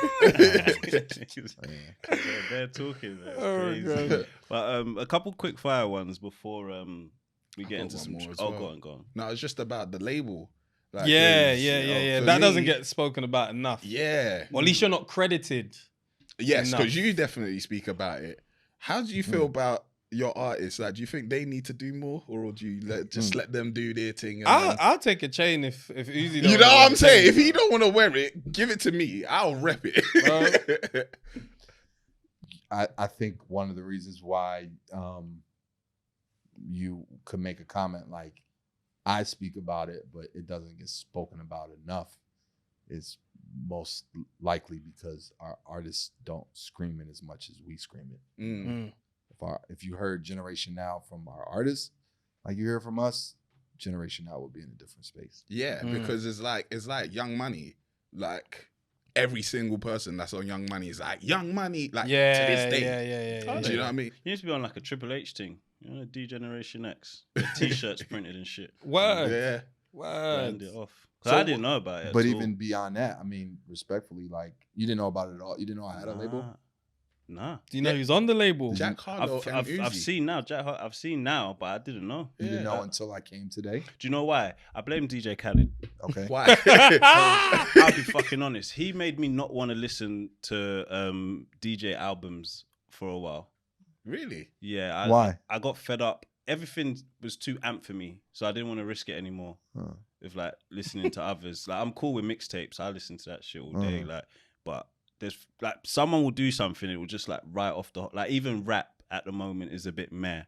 talking. That's Oh, crazy. God. But a couple quick fire ones before we get got into one some. more as Oh, well. go on. No, it's just about the label. Like, Yeah. 'cause, for That doesn't me- get spoken about enough. Yeah. Or at least you're not credited. Yes, enough. because you definitely speak about it. How do you feel about your artists? Like, do you think they need to do more, or do you just let them do their thing? And then- I'll take a chain if Uzi. you know what I'm saying? If he don't want to wear it, give it to me. I'll rep it. I think one of the reasons why you could make a comment like I speak about it, but it doesn't get spoken about enough is most likely because our artists don't scream it as much as we scream it. Mm. If you heard Generation Now from our artists, like you hear from us, Generation Now would be in a different space. Yeah, because it's like Young Money. Like every single person that's on Young Money is like Young Money. Like to this day. Yeah. Do you know what I mean? You need to be on like a Triple H thing. You know, D-Generation X. T-shirts printed and shit. Word. Yeah. Brand it off. 'Cause So- I didn't know about it. But at even all. beyond that, I mean, respectfully, like you didn't know about it at all. You didn't know I had a label. Nah. Do you know who's on the label? Jack Harlow and I've Uzi. seen now, I've seen now, but I didn't know. You didn't Yeah. know until I came today. Do you know why? I blame DJ Khaled. Okay. Why? I'll be fucking honest. He made me not want to listen to DJ albums for a while. Really? Yeah. Why? I got fed up. Everything was too amped for me, so I didn't want to risk it anymore. Huh. With like listening to others. Like I'm cool with mixtapes. I listen to that shit all day. Like, but there's like someone will do something. It will just like right off the like even rap at the moment is a bit meh.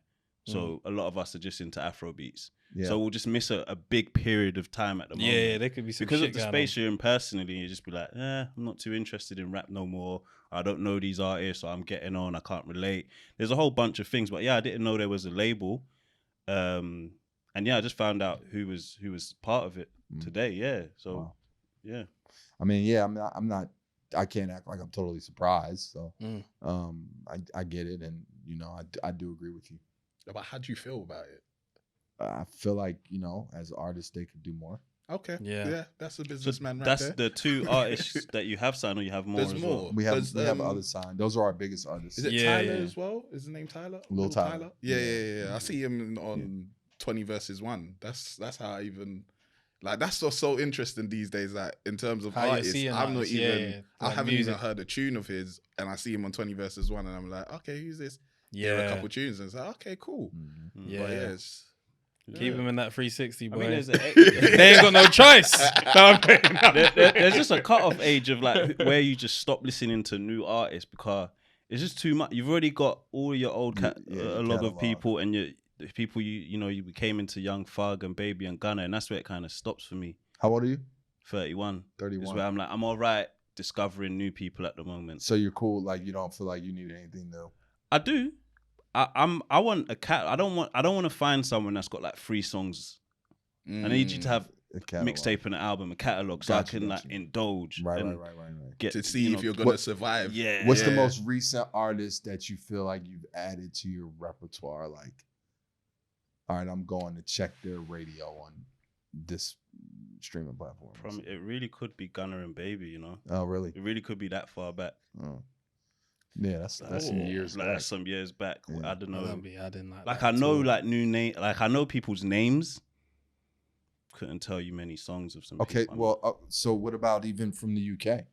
So a lot of us are just into Afro beats. Yeah. So we'll just miss a big period of time at the moment. Yeah, there could be some Because shit of the going space you're in personally, you just be like, I'm not too interested in rap no more. I don't know these artists, so I'm getting on. I can't relate. There's a whole bunch of things, but yeah, I didn't know there was a label. And yeah, I just found out who was part of it today. Yeah, so Wow. yeah. I mean, yeah, I'm not. I can't act like I'm totally surprised. So, I get it, and you know, I do agree with you. But how do you feel about it? I feel like as artists, they could do more. Okay. Yeah. Yeah, that's a businessman right That's there. the two artists that you have signed, or you have more. There's as more. Well. We have There's, other signed. Those are our biggest artists. Is it Yeah, Tyler yeah. as well? Is his name Tyler? Lil Tyler. Yeah. I see him on 20 versus 1. That's how I even like. That's what's so interesting these days. Like in terms of How you're artists, seeing I'm not artists, even. I like haven't music. even heard a tune of his, and I see him on 20 versus 1, and I'm like, okay, who's this? Hear a Yeah. couple tunes, and it's like, okay, cool. Yeah. But yeah, it's, Keep him in that 360, boy. I mean, there's they ain't got no choice. there's just a cutoff age of like where you just stop listening to new artists because it's just too much. You've already got all your old your a lot of catalog. people and the people you came into Young Thug and Baby and Gunna, and that's where it kind of stops for me. How old are you? 31. 31. Is where I'm like, I'm all right discovering new people at the moment. So you're cool. Like you don't feel like you need anything new. I do. I want a cat. I don't want to find someone that's got like 3 songs. I need you to have A catalog. mixtape and an album, a catalog, so Gotcha, I can gotcha. like indulge. Right. and get to see if you're gonna survive. Yeah. What's the most recent artist that you feel like you've added to your repertoire? Like, all right, I'm going to check their radio on this streaming platform. It really could be Gunna and Baby, you know. Oh, really? It really could be that far back. Oh. Yeah, that's some years Like back. that's some years back. Yeah. I don't know. I didn't Like that I know at all. like new name. Like I know people's names. Couldn't tell you many songs of some. Okay, people. well, so what about even from the UK?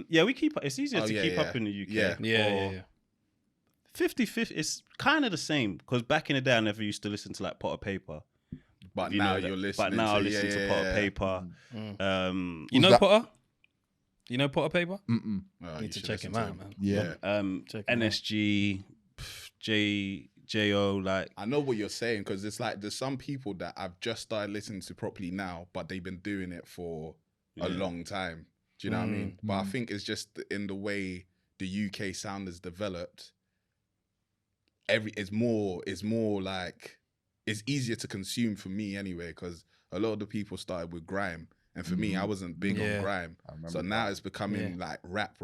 Yeah, we keep. It's easier Oh, to yeah, keep yeah. up in the UK. Yeah. Yeah. 50-50. It's kind of the same because back in the day, I never used to listen to like Pot of Paper. But You now know that- you're listening. But now I to, listen to Pot of Paper. You Who's know that? Potter? You know Potter Paper? Mm-mm. Oh, Need to check him out, man. Yeah. Check him out. NSG, JO, like I know what you're saying because it's like there's some people that I've just started listening to properly now, but they've been doing it for a long time. Do you know what I mean? But I think it's just in the way the UK sound has developed. It's more like it's easier to consume for me anyway because a lot of the people started with grime And for me, I wasn't big Yeah. on grime. I remember So now that. it's becoming like rap.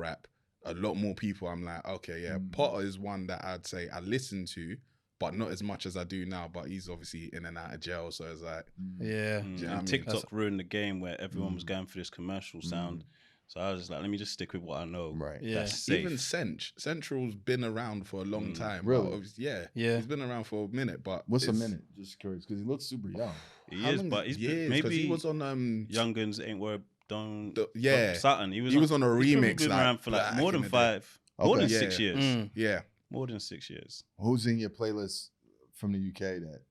A lot more people, I'm like, okay, yeah. Potter is one that I'd say I listen to, but not as much as I do now. But he's obviously in and out of jail. So it's like, Yeah. do you know what I And mean? TikTok ruined the game where everyone was going for this commercial sound. So I was just like, let me just stick with what I know. Right. Yeah. That's safe. Even Central's been around for a long time. but Really? obviously- yeah. Yeah. He's been around for a minute, but What's a it's- minute? Just curious, because he looks super young. He how is, long but he's been, years, 'cause maybe he was on Young Guns ain't worth don't yeah. Sutton. He was on a he's probably remix been like, around for like back more in than the day. 5, more than Okay. 6 years. Mm. Yeah. More than 6 years. Who's in your playlist from the UK that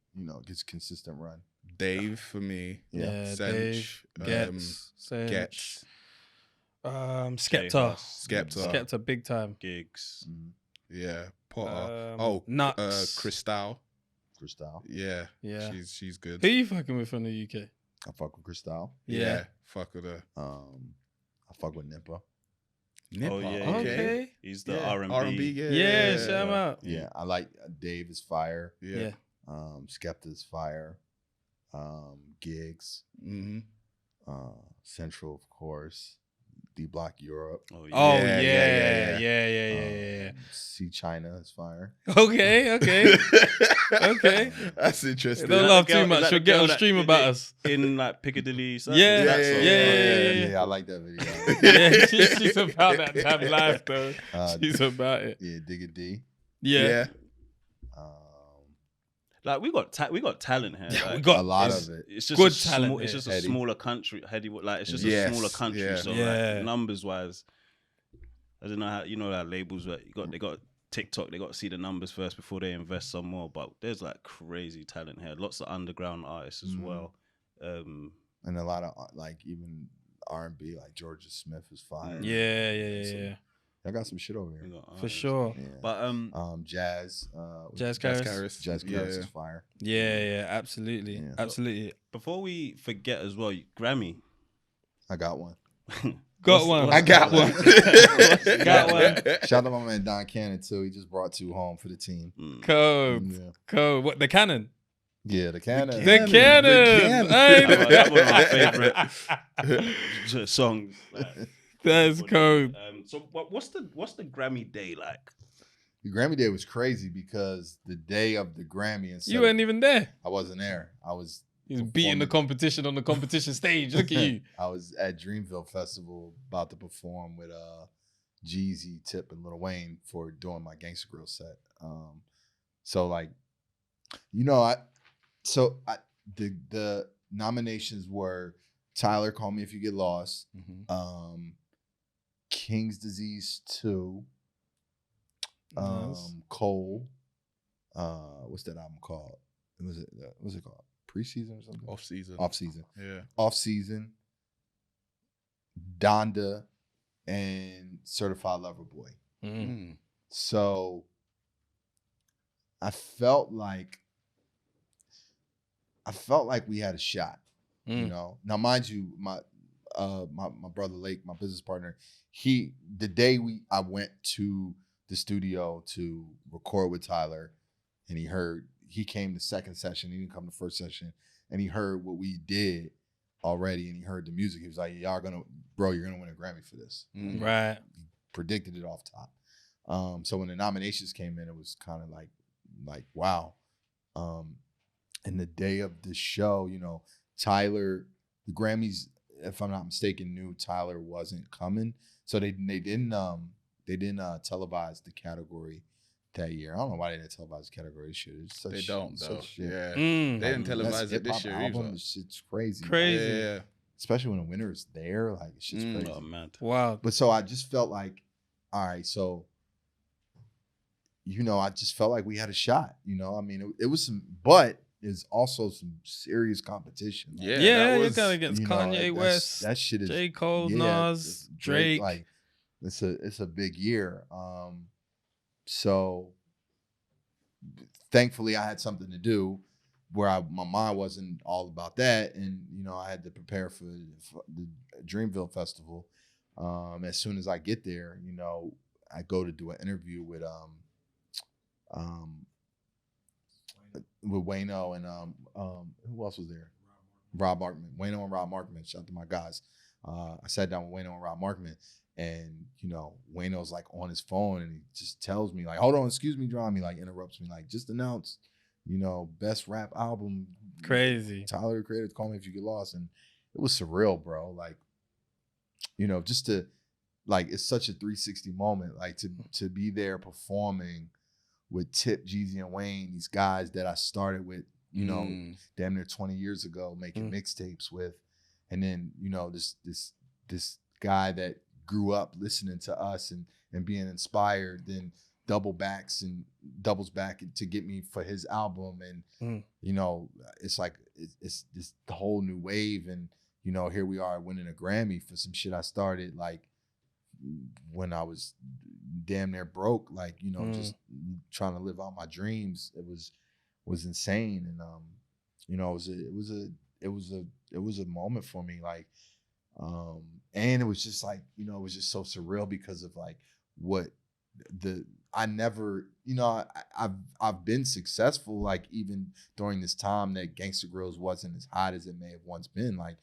gets consistent run? Dave for me. Yeah. Sench, Dave, Sench. Gets. Skepta. Skepta. Skepta, big time. Gigs. Yeah. Potter. Nuts. Cristal. Cristal. Yeah. Yeah. She's good. Who you fucking with from the UK? I fuck with Cristal. Yeah. Fuck with her. I fuck with Nippa. Oh yeah, Okay. He's the Yeah. R&B. R&B, Yeah, shout him out. Yeah, I like Dave is fire. Yeah. Skepta is fire. Gigs. Mm-hmm. Central, of course. D Block Europe. Oh Oh yeah. yeah. See China is fire. Okay. Okay. That's interesting. Don't laugh girl- too much. is that She'll the get girl on that stream did about it us. in like Piccadilly. Yeah. That song. Yeah. I like that video. Yeah, she's about that damn life though. She's about it. Yeah, Digga D. Yeah. Like we got talent here. Yeah, like, we got A lot it's, of it. It's just good a talent small, it's here. just a Eddie. smaller country. Like it's just Yes, a smaller country. yeah. So Yeah. like numbers wise, I don't know how that labels. They got TikTok. They got to see the numbers first before they invest some more. But there's like crazy talent here. Lots of underground artists as well. And a lot of like even R&B, like Georgia Smith is fire. Yeah. I got some shit over here. For sure. Yeah. But Jazz. Jazz Jazz Karis. Karis. Jazz Karis is fire. Yeah, absolutely. Yeah. Absolutely. before we forget as well, Grammy. I got one. Got one. I got one. Got one. Shout out to my man Don Cannon too. He just brought 2 home for the team. Code. Yeah. Code. What, the cannon? Yeah, the Cannon. The cannon. Hey, That's one of my favorite songs. Like, that's code. So what's the Grammy day like? The Grammy Day was crazy because the day of the Grammy, You weren't even there. I wasn't there. I was He was beating the competition on the competition stage. Look at you. I was at Dreamville Festival about to perform with Jeezy, Tip, and Lil Wayne for doing my Gangsta Grill set. So like, the nominations were Tyler, Call Me If You Get Lost, King's Disease 2, Nice. Cole. What's that album called? What's it called? Preseason or something? Off season. Off season. Yeah. Off season. Donda and Certified Lover Boy. Mm. So I felt like we had a shot. You know. Now, mind you, my brother Lake, my business partner, the day I went to the studio to record with Tyler, and he came the second session, he didn't come the first session, and he heard what we did already, and he heard the music. He was like, you're gonna win a Grammy for this. Right. He predicted it off top. So when the nominations came in, it was kind of like wow. And the day of the show, Tyler, the Grammys, if I'm not mistaken, knew Tyler wasn't coming, so they didn't televise the category that year. I don't know why they didn't televise the category this year. They don't though. Shit. Yeah. Mm. They didn't televise it this hip-hop year album, either. this shit's crazy. Crazy. Yeah. Especially when the winner is there, like it's just crazy. Oh man. Wow. But so I just felt like, all right, so I just felt like we had a shot. I mean, it was some, but it's also some serious competition. Like, Yeah. Yeah, that you're was, going against Kanye West, That shit is J. Cole, yeah, Nas, Drake. Like it's a big year. So thankfully I had something to do where my mind wasn't all about that, and I had to prepare for the Dreamville Festival. As soon as I get there, I go to do an interview with Wayno and who else was there? Rob Markman, Wayno and Rob Markman. Shout out to my guys. I sat down with Wayno and Rob Markman, and Wayno's like on his phone, and he just tells me like, "Hold on, excuse me, John." He like interrupts me like, "Just announced, best rap album." Crazy. Tyler the Creator, Call Me If You Get Lost, and it was surreal, bro. Like, just to like, it's such a 360 moment, like to be there performing with Tip, Jeezy, and Wayne, these guys that I started with, damn near 20 years ago, making mixtapes with, and then this guy that grew up listening to us and being inspired, then doubles back to get me for his album, and it's like it's this whole new wave, and here we are winning a Grammy for some shit I started like when I was damn near broke, like just trying to live out my dreams. It was insane, and it was a moment for me, like, and it was just like it was just so surreal because of like what I never, I've been successful, like even during this time that Gangsta Grills wasn't as hot as it may have once been, like,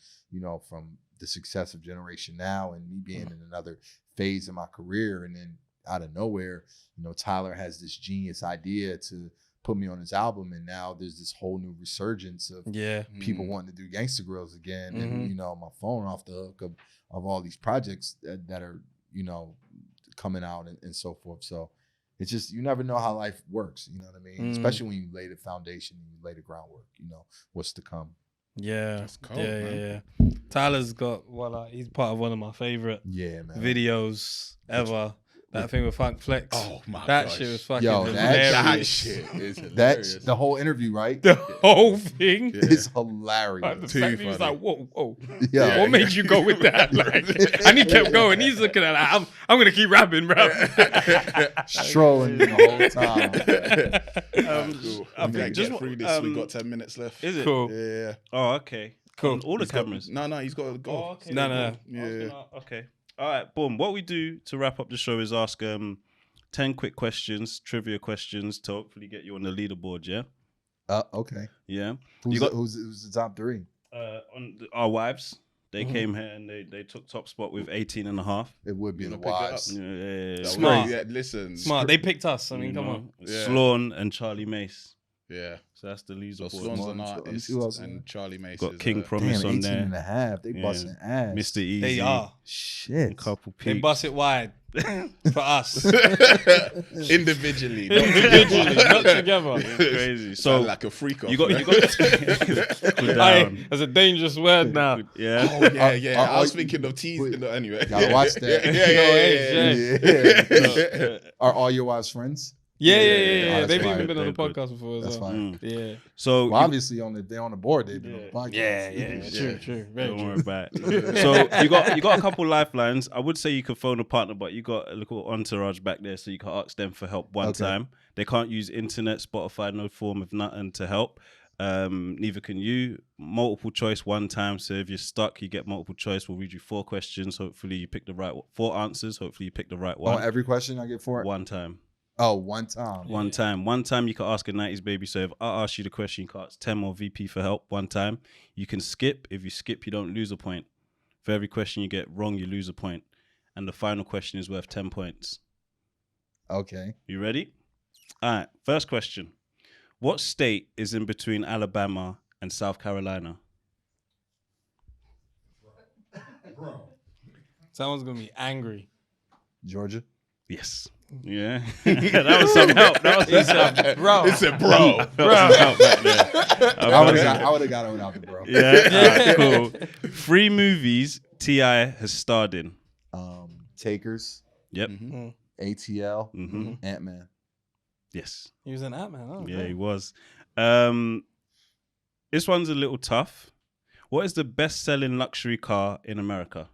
from the success of Generation Now and me being in another phase of my career. And then out of nowhere, Tyler has this genius idea to put me on his album. And now there's this whole new resurgence of people wanting to do Gangsta Grills again. And, my phone off the hook of all these projects that are, coming out and so forth. So it's just, you never know how life works, you know what I mean? Especially when you lay the foundation and you lay the groundwork, what's to come. Yeah. That's cold, yeah. Tyler's got he's part of one of my favorite videos ever. That thing with Funk Flex. Oh my That gosh. shit was fucking that hilarious. shit is hilarious. That's the whole interview, right? The whole thing. It's hilarious. Like, the fact that he was like, whoa. Yeah. What made you go with that? Like, and he kept going. He's looking at it. I'm gonna keep rapping, bro. Strolling the whole time. Cool. I We think get through this. We got 10 minutes left. Is it? Cool. Yeah. Oh, okay. Cool. On all the cameras. No, he's got to go. Oh, okay. No. Yeah. Okay. All right. Boom. What we do to wrap up the show is ask 10 quick questions, trivia questions to hopefully get you on the leaderboard. Yeah. Okay. Yeah. Who's the top three? Our wives. They came here and they took top spot with 18 and a half. It would be You the wanna pick it wives. Yeah. Smart. Yeah, listen. Smart. They picked us. I mean, come on. Yeah. Sloan and Charlie Mace. Yeah. So that's the So leaderboard. Sloan's an Let me artist, see who else is and Charlie Mace Got is King Promise Damn, on 18 there. and a half. They Yeah. busting ass. Mr. Easy. They are. Shit. A couple They peeps. bust it wide for us. individually. Individually, not together. Crazy. So So like a freak off. you got Cool down. Hey, that's a dangerous word now. Yeah. Oh yeah. I was Are- thinking of teas. No, anyway. Gotta watch that. Yeah. Are all your wives friends? Yeah. Oh, that's They've fine. even been on the They're good. podcast before as That's well. fine. Yeah. So Well, obviously they're on the board. They've been on the podcast. Yeah. True. Very don't true. worry about it. So you got a couple lifelines. I would say you could phone a partner, but you got a little entourage back there, so you can ask them for help one Okay. time. They can't use internet, Spotify, no form of nothing to help. Neither can you. Multiple choice one time. So if you're stuck, you get multiple choice. We'll read you 4 questions. Hopefully you pick the right 4 answers. Hopefully you pick the right one. On every question I get 4? One time. Oh, one time. One time. One time you can ask a 90s baby. So if I ask you the question, you can ask 10 or VP for help one time. You can skip. If you skip, you don't lose a point. For every question you get wrong, you lose a point. And the final question is worth 10 points. Okay. You ready? All right. First question. What state is in between Alabama and South Carolina? Someone's gonna be angry. Georgia. Yes. Yeah. That was some help. That was some help. Bro. It's a bro. That was some help back there. I would have got it without the bro. Yeah. All right, cool. 3 movies T.I. has starred in. Takers, Yep. ATL, Mm-hmm. Ant-Man. Yes. He was an Ant-Man. Oh, Yeah, okay. he was. This one's a little tough. What is the best-selling luxury car in America?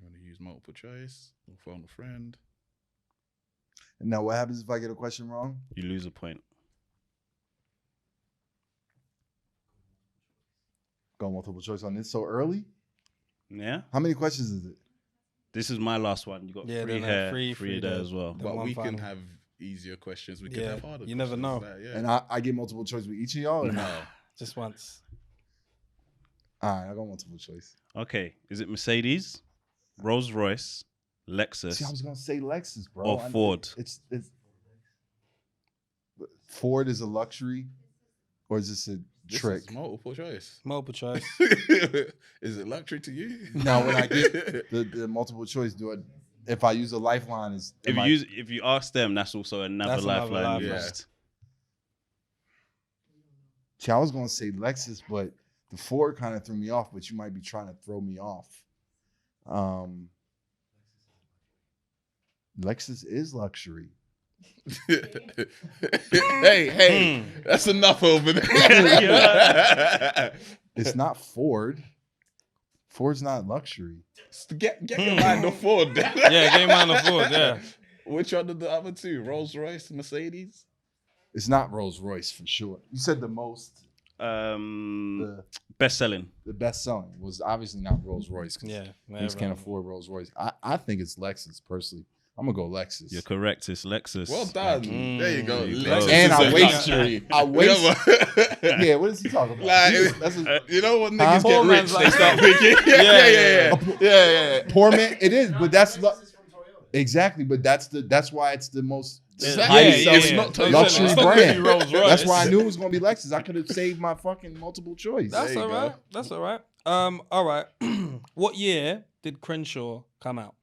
You want to use multiple choice or phone a friend? Now, what happens if I get a question wrong? You lose a point. Go multiple choice on this so early? Yeah. How many questions is it? This is my last one. You got Yeah, 3 then here, three 3 there. there as well. Then But one we can final. have easier questions. We could have harder. You never know. Like, yeah. And I get multiple choice with each of y'all? Or No. Just once. All right, I got multiple choice. Okay, is it Mercedes, Rolls Royce, Lexus, See, I was gonna say Lexus, bro. or Ford? It's Ford is a luxury, or is this a This trick? is multiple choice. Multiple choice. Is it luxury to you? Now, when I get the multiple choice, if I use a lifeline, If you ask them, that's also another That's another lifeline lifeline. used. See, I was gonna say Lexus, but the Ford kind of threw me off. But you might be trying to throw me off. Lexus is luxury. hey, that's enough over there. It's not Ford. Ford's not luxury. Get your mind off Ford. Yeah, game on the Ford. Yeah. Which one of the other two? Rolls Royce, Mercedes? It's not Rolls Royce for sure. You said the most, Best selling. the best selling was obviously not Rolls Royce. Yeah. Niggas can't afford Rolls Royce. I think it's Lexus personally. I'm gonna go Lexus. You're correct. It's Lexus. Well done. There you go. There you Lexus go. And is I a waste- luxury. I waste. You know Yeah, what is he talking about? Like, That's a, you know when niggas Poor get man's rich, they like- start thinking. Yeah. poor man. It is, but that's exactly. But that's why it's the most Exactly. highest It's not selling Toyota. luxury It's not gonna be brand. Rolls Royce. That's why I knew it was gonna be Lexus. I could have saved my fucking multiple choice. That's There all you right. go. That's all right. All right. What year did Crenshaw come out?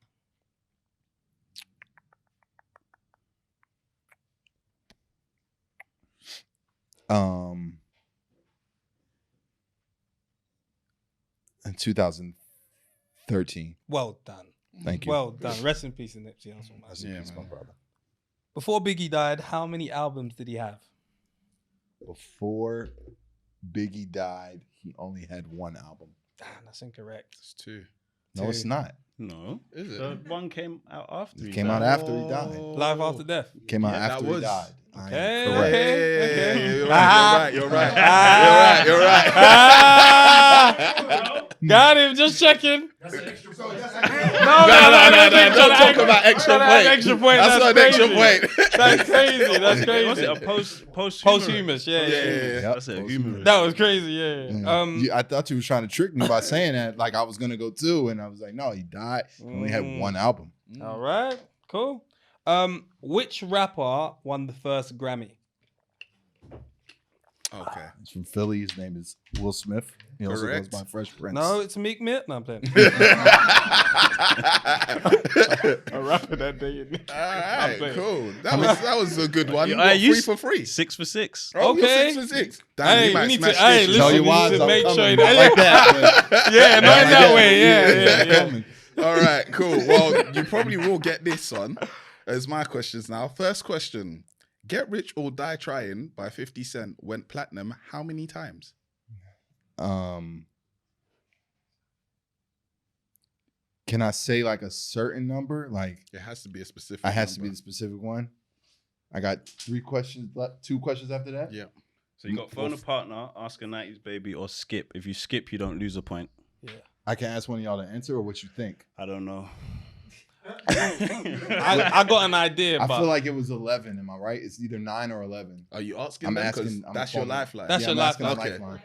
In 2013. Well done. Thank you. Well done. Rest in peace, Nipsey Hussle. man. Rest in Yeah, peace, my man. brother. Before Biggie died, how many albums did he have? Before Biggie died, he only had one album. Damn, that's incorrect. It's two. No, it's not. No. Is it? The one came out after. It he came out died. after he died. Life After Death. Came out Yeah, that after he was- died. I am Okay, correct. okay. You're Ah. right. You're right. Ah. You're right. Ah! Got him. Just checking. No, No. Don't talk about extra point. Extra point. That's not an extra crazy. point. That's crazy. That's crazy. Was it a posthumous? Posthumous. Yeah. Yep. That's a humorous. That was crazy. Yeah. Yeah. I thought you were trying to trick me by saying that, like I was gonna go two, and I was like, no, he died. He only had one album. All right. Cool. Which rapper won the first Grammy? Okay. He's from Philly. His name is Will Smith. He also goes Correct. by Fresh Prince. No, it's Meek Mill. No, I'm playing. All A rapper that day. right, playing. cool. That was a good one. I What, used- 3 for 3. 6 for 6. Oh, you're Okay. 6 for 6. Damn, Hey, you we might need smash to. Hey, this. listen, Tell your we wives need to I'm make coming. sure I that. like that. but- Yeah, not in that way. Yeah. Coming. All right, cool. Well, you probably will get this one. As my questions now. First question. Get Rich or Die Trying by 50 Cent went platinum how many times? Can I say like a certain number? Like It has to be a specific it has to be number. the specific one. I got 3 questions left. 2 questions after that. Yeah. So you got phone a partner, ask a 90s baby, or skip. If you skip, you don't lose a point. I can ask one of y'all to answer or what you think. I don't know. I got an idea, I but feel like it was 11. Am I right? It's either 9 or 11. Are you asking I'm them? asking- Because I'm that's your phoning. lifeline. That's your I'm asking a lifeline. lifeline.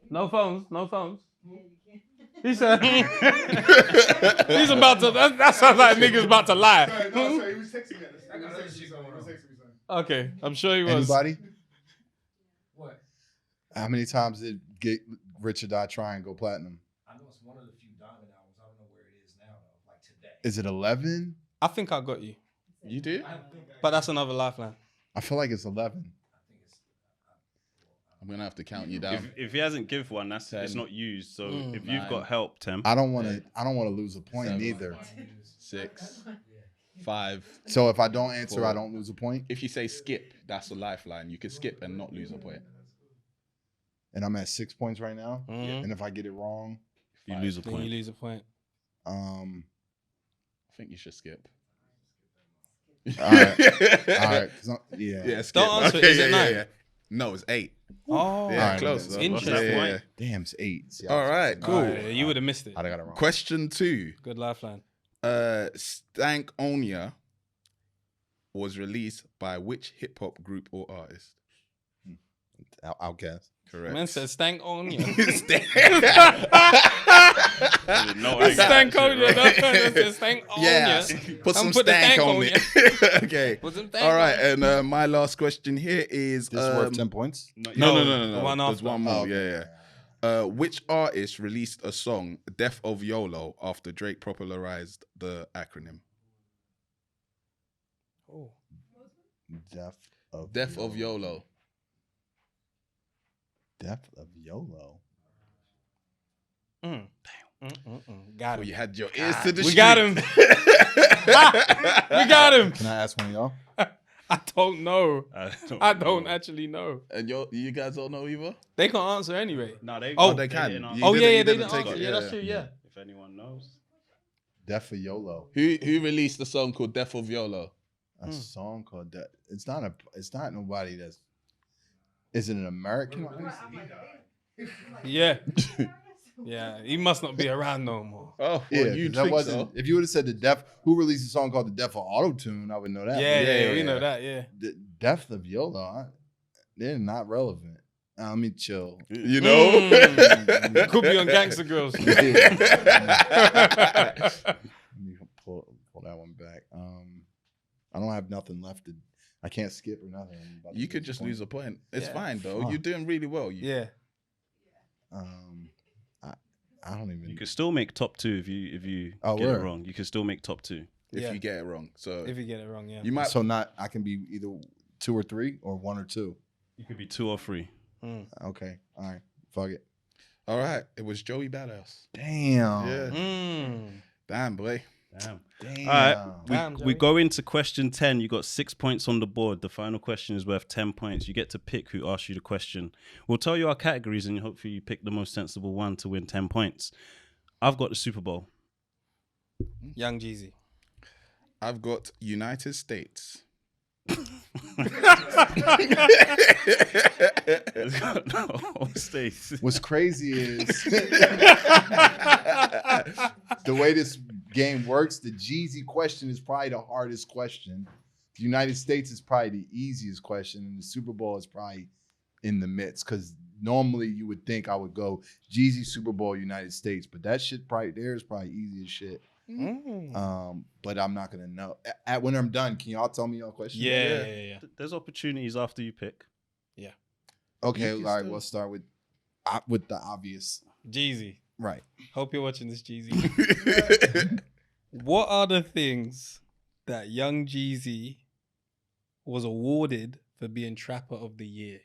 no phones. No phones. He said he's about to. That sounds like niggas about to lie. He was texting me. I got another shit going on. He was texting me something. Okay, I'm sure he was. Anybody? What? How many times did Get Rich or Die Trying go platinum? I know it's one of the few Diamond albums. I don't know where it is now, though. Like today. Is it 11? I think I got you, You do? but that's another lifeline. I feel like it's 11. I think it's. I'm going to have to count you down. If he hasn't give one, it's not used. So if you've 9. got help, Tem. I don't want to lose a point 7. either. 6, 5. So if I don't answer, 4. I don't lose a point. If you say skip, that's a lifeline. You can skip and not lose a point. And I'm at 6 points right now. Mhm. And if I get it wrong, You 5. lose a Then you point. lose a point. I think you should skip. all right, all right. 'Cause yeah. Yeah, skip. Don't answer it. Is it 9? No, it's 8. Oh, Yeah, Alright, close. that's interesting. Damn, it's 8. See, I All was right, saying cool. nine. you would have missed it. I got it wrong. Question 2. Good lifeline. Stank Onya was released by which hip hop group or artist? Outcast. Correct. Man said stank on you. Stank Stank on you. Stank on Yeah, you. put some Put the stank stank on on it. Okay. Put some stank All on right, it. and my last question here is This is worth 10 points. No. the one There's after. one more. Oh, Yeah. Which artist released a song "Death of YOLO" after Drake popularized the acronym? Oh. Death of YOLO. Death of YOLO. Got Well, him. you had your ears to the We got him. We got him. Can I ask one of y'all? I don't know. I don't know. actually know. And you guys don't know either? They can't answer anyway. No, they. Oh, they can. didn't answer. You Oh, didn't- yeah, you they didn't didn't take answer. it, Yeah, that's true, yeah. If anyone knows. Death of YOLO. Who released the song called "Death of YOLO"? A song called that. It's not nobody that's. Is it an American artist? Yeah. Yeah, he must not be around no more. Oh, Yeah, well, you 'cause that think wasn't. so? If you would have said the Death, who released a song called "The Death of Autotune," I would know that. Yeah, we yeah. know that, yeah. The Death of YOLO, they're not relevant. Let me chill. You know? Could be on Gangster Girls. Let me pull that one back. I don't have nothing left. I can't skip or nothing. I'm about to You could just lose a point. It's Yeah. fine though. Huh. You're doing really well. Yeah. I don't even. You could still make top 2 if you Oh, get it word. wrong. You could still make top 2. If Yeah. you get it wrong. So If you get it wrong, yeah. you might So not. I can be either 2 or 3 or 1 or 2. You could be 2 or 3. Okay. All right. Fuck it. all right. It was Joey Badass. Damn. Yeah. Damn boy. Damn. Damn. All right. Damn, We Joey. go into question 10. You got 6 points on the board. The final question is worth 10 points. You get to pick who asks you the question. We'll tell you our categories and hopefully you pick the most sensible one to win 10 points. I've got the Super Bowl. Young Jeezy. I've got United States. What's crazy is the way this game works. The Jeezy question is probably the hardest question. The United States is probably the easiest question, and the Super Bowl is probably in the midst. Because normally you would think I would go Jeezy, Super Bowl, United States, but that shit probably there is probably easy as shit. But I'm not gonna know. When I'm done, can y'all tell me your question? Yeah. There's opportunities after you pick. Okay. You can All right. still- We'll start with the obvious. Jeezy. Right. Hope you're watching this, Jeezy. What are the things that Young Jeezy was awarded for being Trapper of the Year?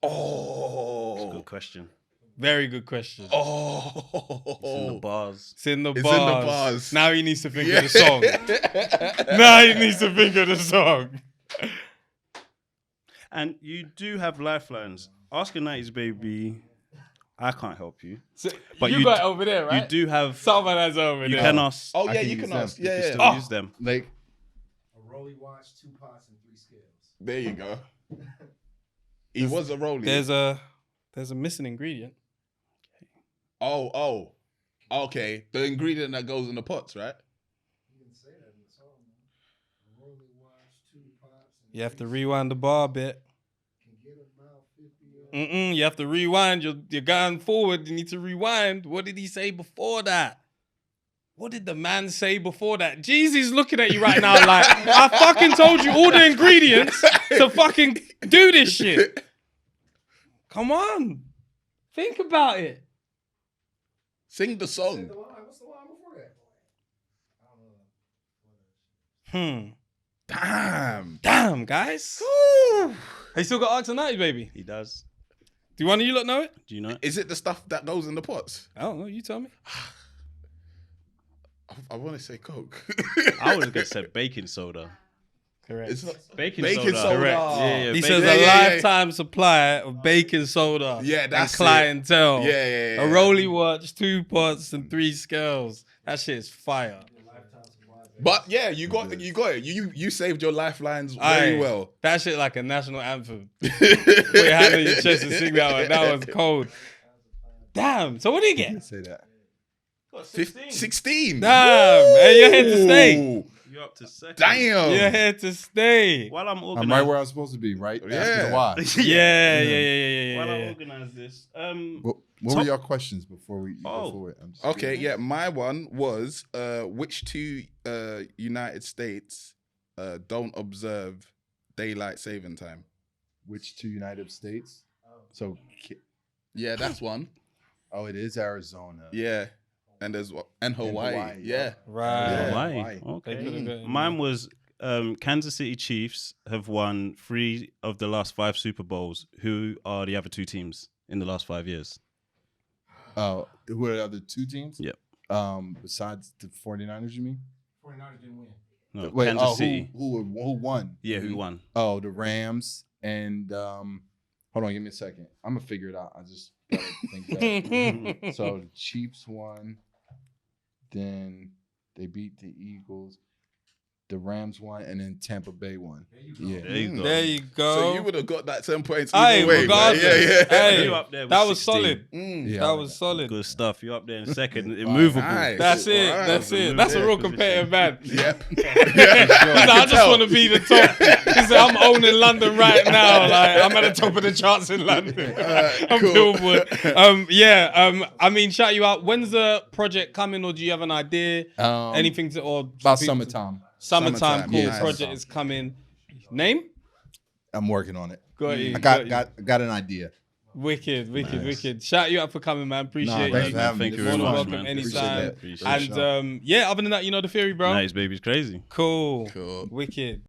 That's a Oh. good question. Very good question. It's in the Oh. bars. It's in the It's bars. in the bars. Now he needs to think of the song. Now he needs to think of the song. And you do have lifelines. Ask a 90s baby. I can't help you. So But you you got d- it over there, right? You do have. Someone that's over You there. can ask. Oh I yeah, can you use can them. ask. You Yeah, can yeah. still use them. Like A Rolly watch, 2 pots, and 3 scales. There you go. He was a rolling. There's a missing ingredient. Oh. Okay. The ingredient that goes in the pots, right? You didn't say that in the song, man. A Rolly watch, 2 pots, and You have to 3 rewind the bar a bit. Can get a mouth 50 on. You have to rewind. You're going forward. You need to rewind. What did he say before that? What did the man say before that? Jeezy's looking at you right now like, I fucking told you all the ingredients to fucking do this shit. Come on. Think about it. Sing the song. What's the line before that? I don't know. Damn. Damn, guys. He still got Arcs and 90, baby. He does. Do one of you lot know it? Do you know? Is it the stuff that goes in the pots? I don't know. You tell me. I want to say Coke. I was gonna say baking soda. Correct. It's not Baking baking soda. soda. Correct. Yeah, He baking- says Yeah, a yeah, yeah. lifetime supply of baking soda. Yeah, that's and clientele. Yeah. A Rolly watch, 2 pots, and 3 scales. That shit is fire. But yeah, you got it. You saved your lifelines very Aye. well. That shit like a national anthem. Put your hand on your chest and sing that one. That was cold. Damn. So what did you get? say that. 16. Damn. Hey, you're here to stay. Ooh. You're up to second. Damn. You're here to stay. While I'm I'm organizing, right where I'm supposed to be, right? Yeah. After the why. While I organize this, What were your questions before we go Oh. forward? I'm just Okay, yeah. My one was which two United States don't observe daylight saving time? Which two United States? So, Yeah, that's one. oh, it is Arizona. Yeah. And there's what? And Hawaii. Hawaii, Yeah. Right. Yeah. Hawaii. Hawaii. Okay. They could've gotten- Mine was Kansas City Chiefs have won 3 of the last 5 Super Bowls. Who are the other 2 teams in the last 5 years? Oh, who are the other 2 teams? Yep. Besides the 49ers, you mean? 49ers didn't win. No, Wait, Kansas City. Who won? Yeah, who won? Oh, the Rams and hold on, give me a second. I'm gonna figure it out. I just gotta think back. So the Chiefs won, then they beat the Eagles. The Rams won, and then Tampa Bay won. Yeah. There you go. There you go. So you would have got that 10 points Hey, either way. regardless. Man. Yeah, yeah. Hey, You up there with that was 16. solid. Yeah, That was solid. Good stuff. You're up there in second. Immovable. Nice. That's it. Wow. That's it. That's a real competitive man. Yep. I just want to be the top. He said, I'm owning London right now. Like I'm at the top of the charts in London. I'm cool. Billboard. I mean, shout you out. When's the project coming, or do you have an idea? Anything to or about summertime. Summertime, cool. Yeah, Project summertime. is coming. Name? I'm working on it. Got you. I got an idea. Wicked. Shout you out for coming, man. Appreciate thanks you. for having me. Thank you This very was much, fun. Welcome man. anytime. Appreciate it. And other than that, you know the theory, bro. Nice, baby's crazy. Cool. Cool. Wicked.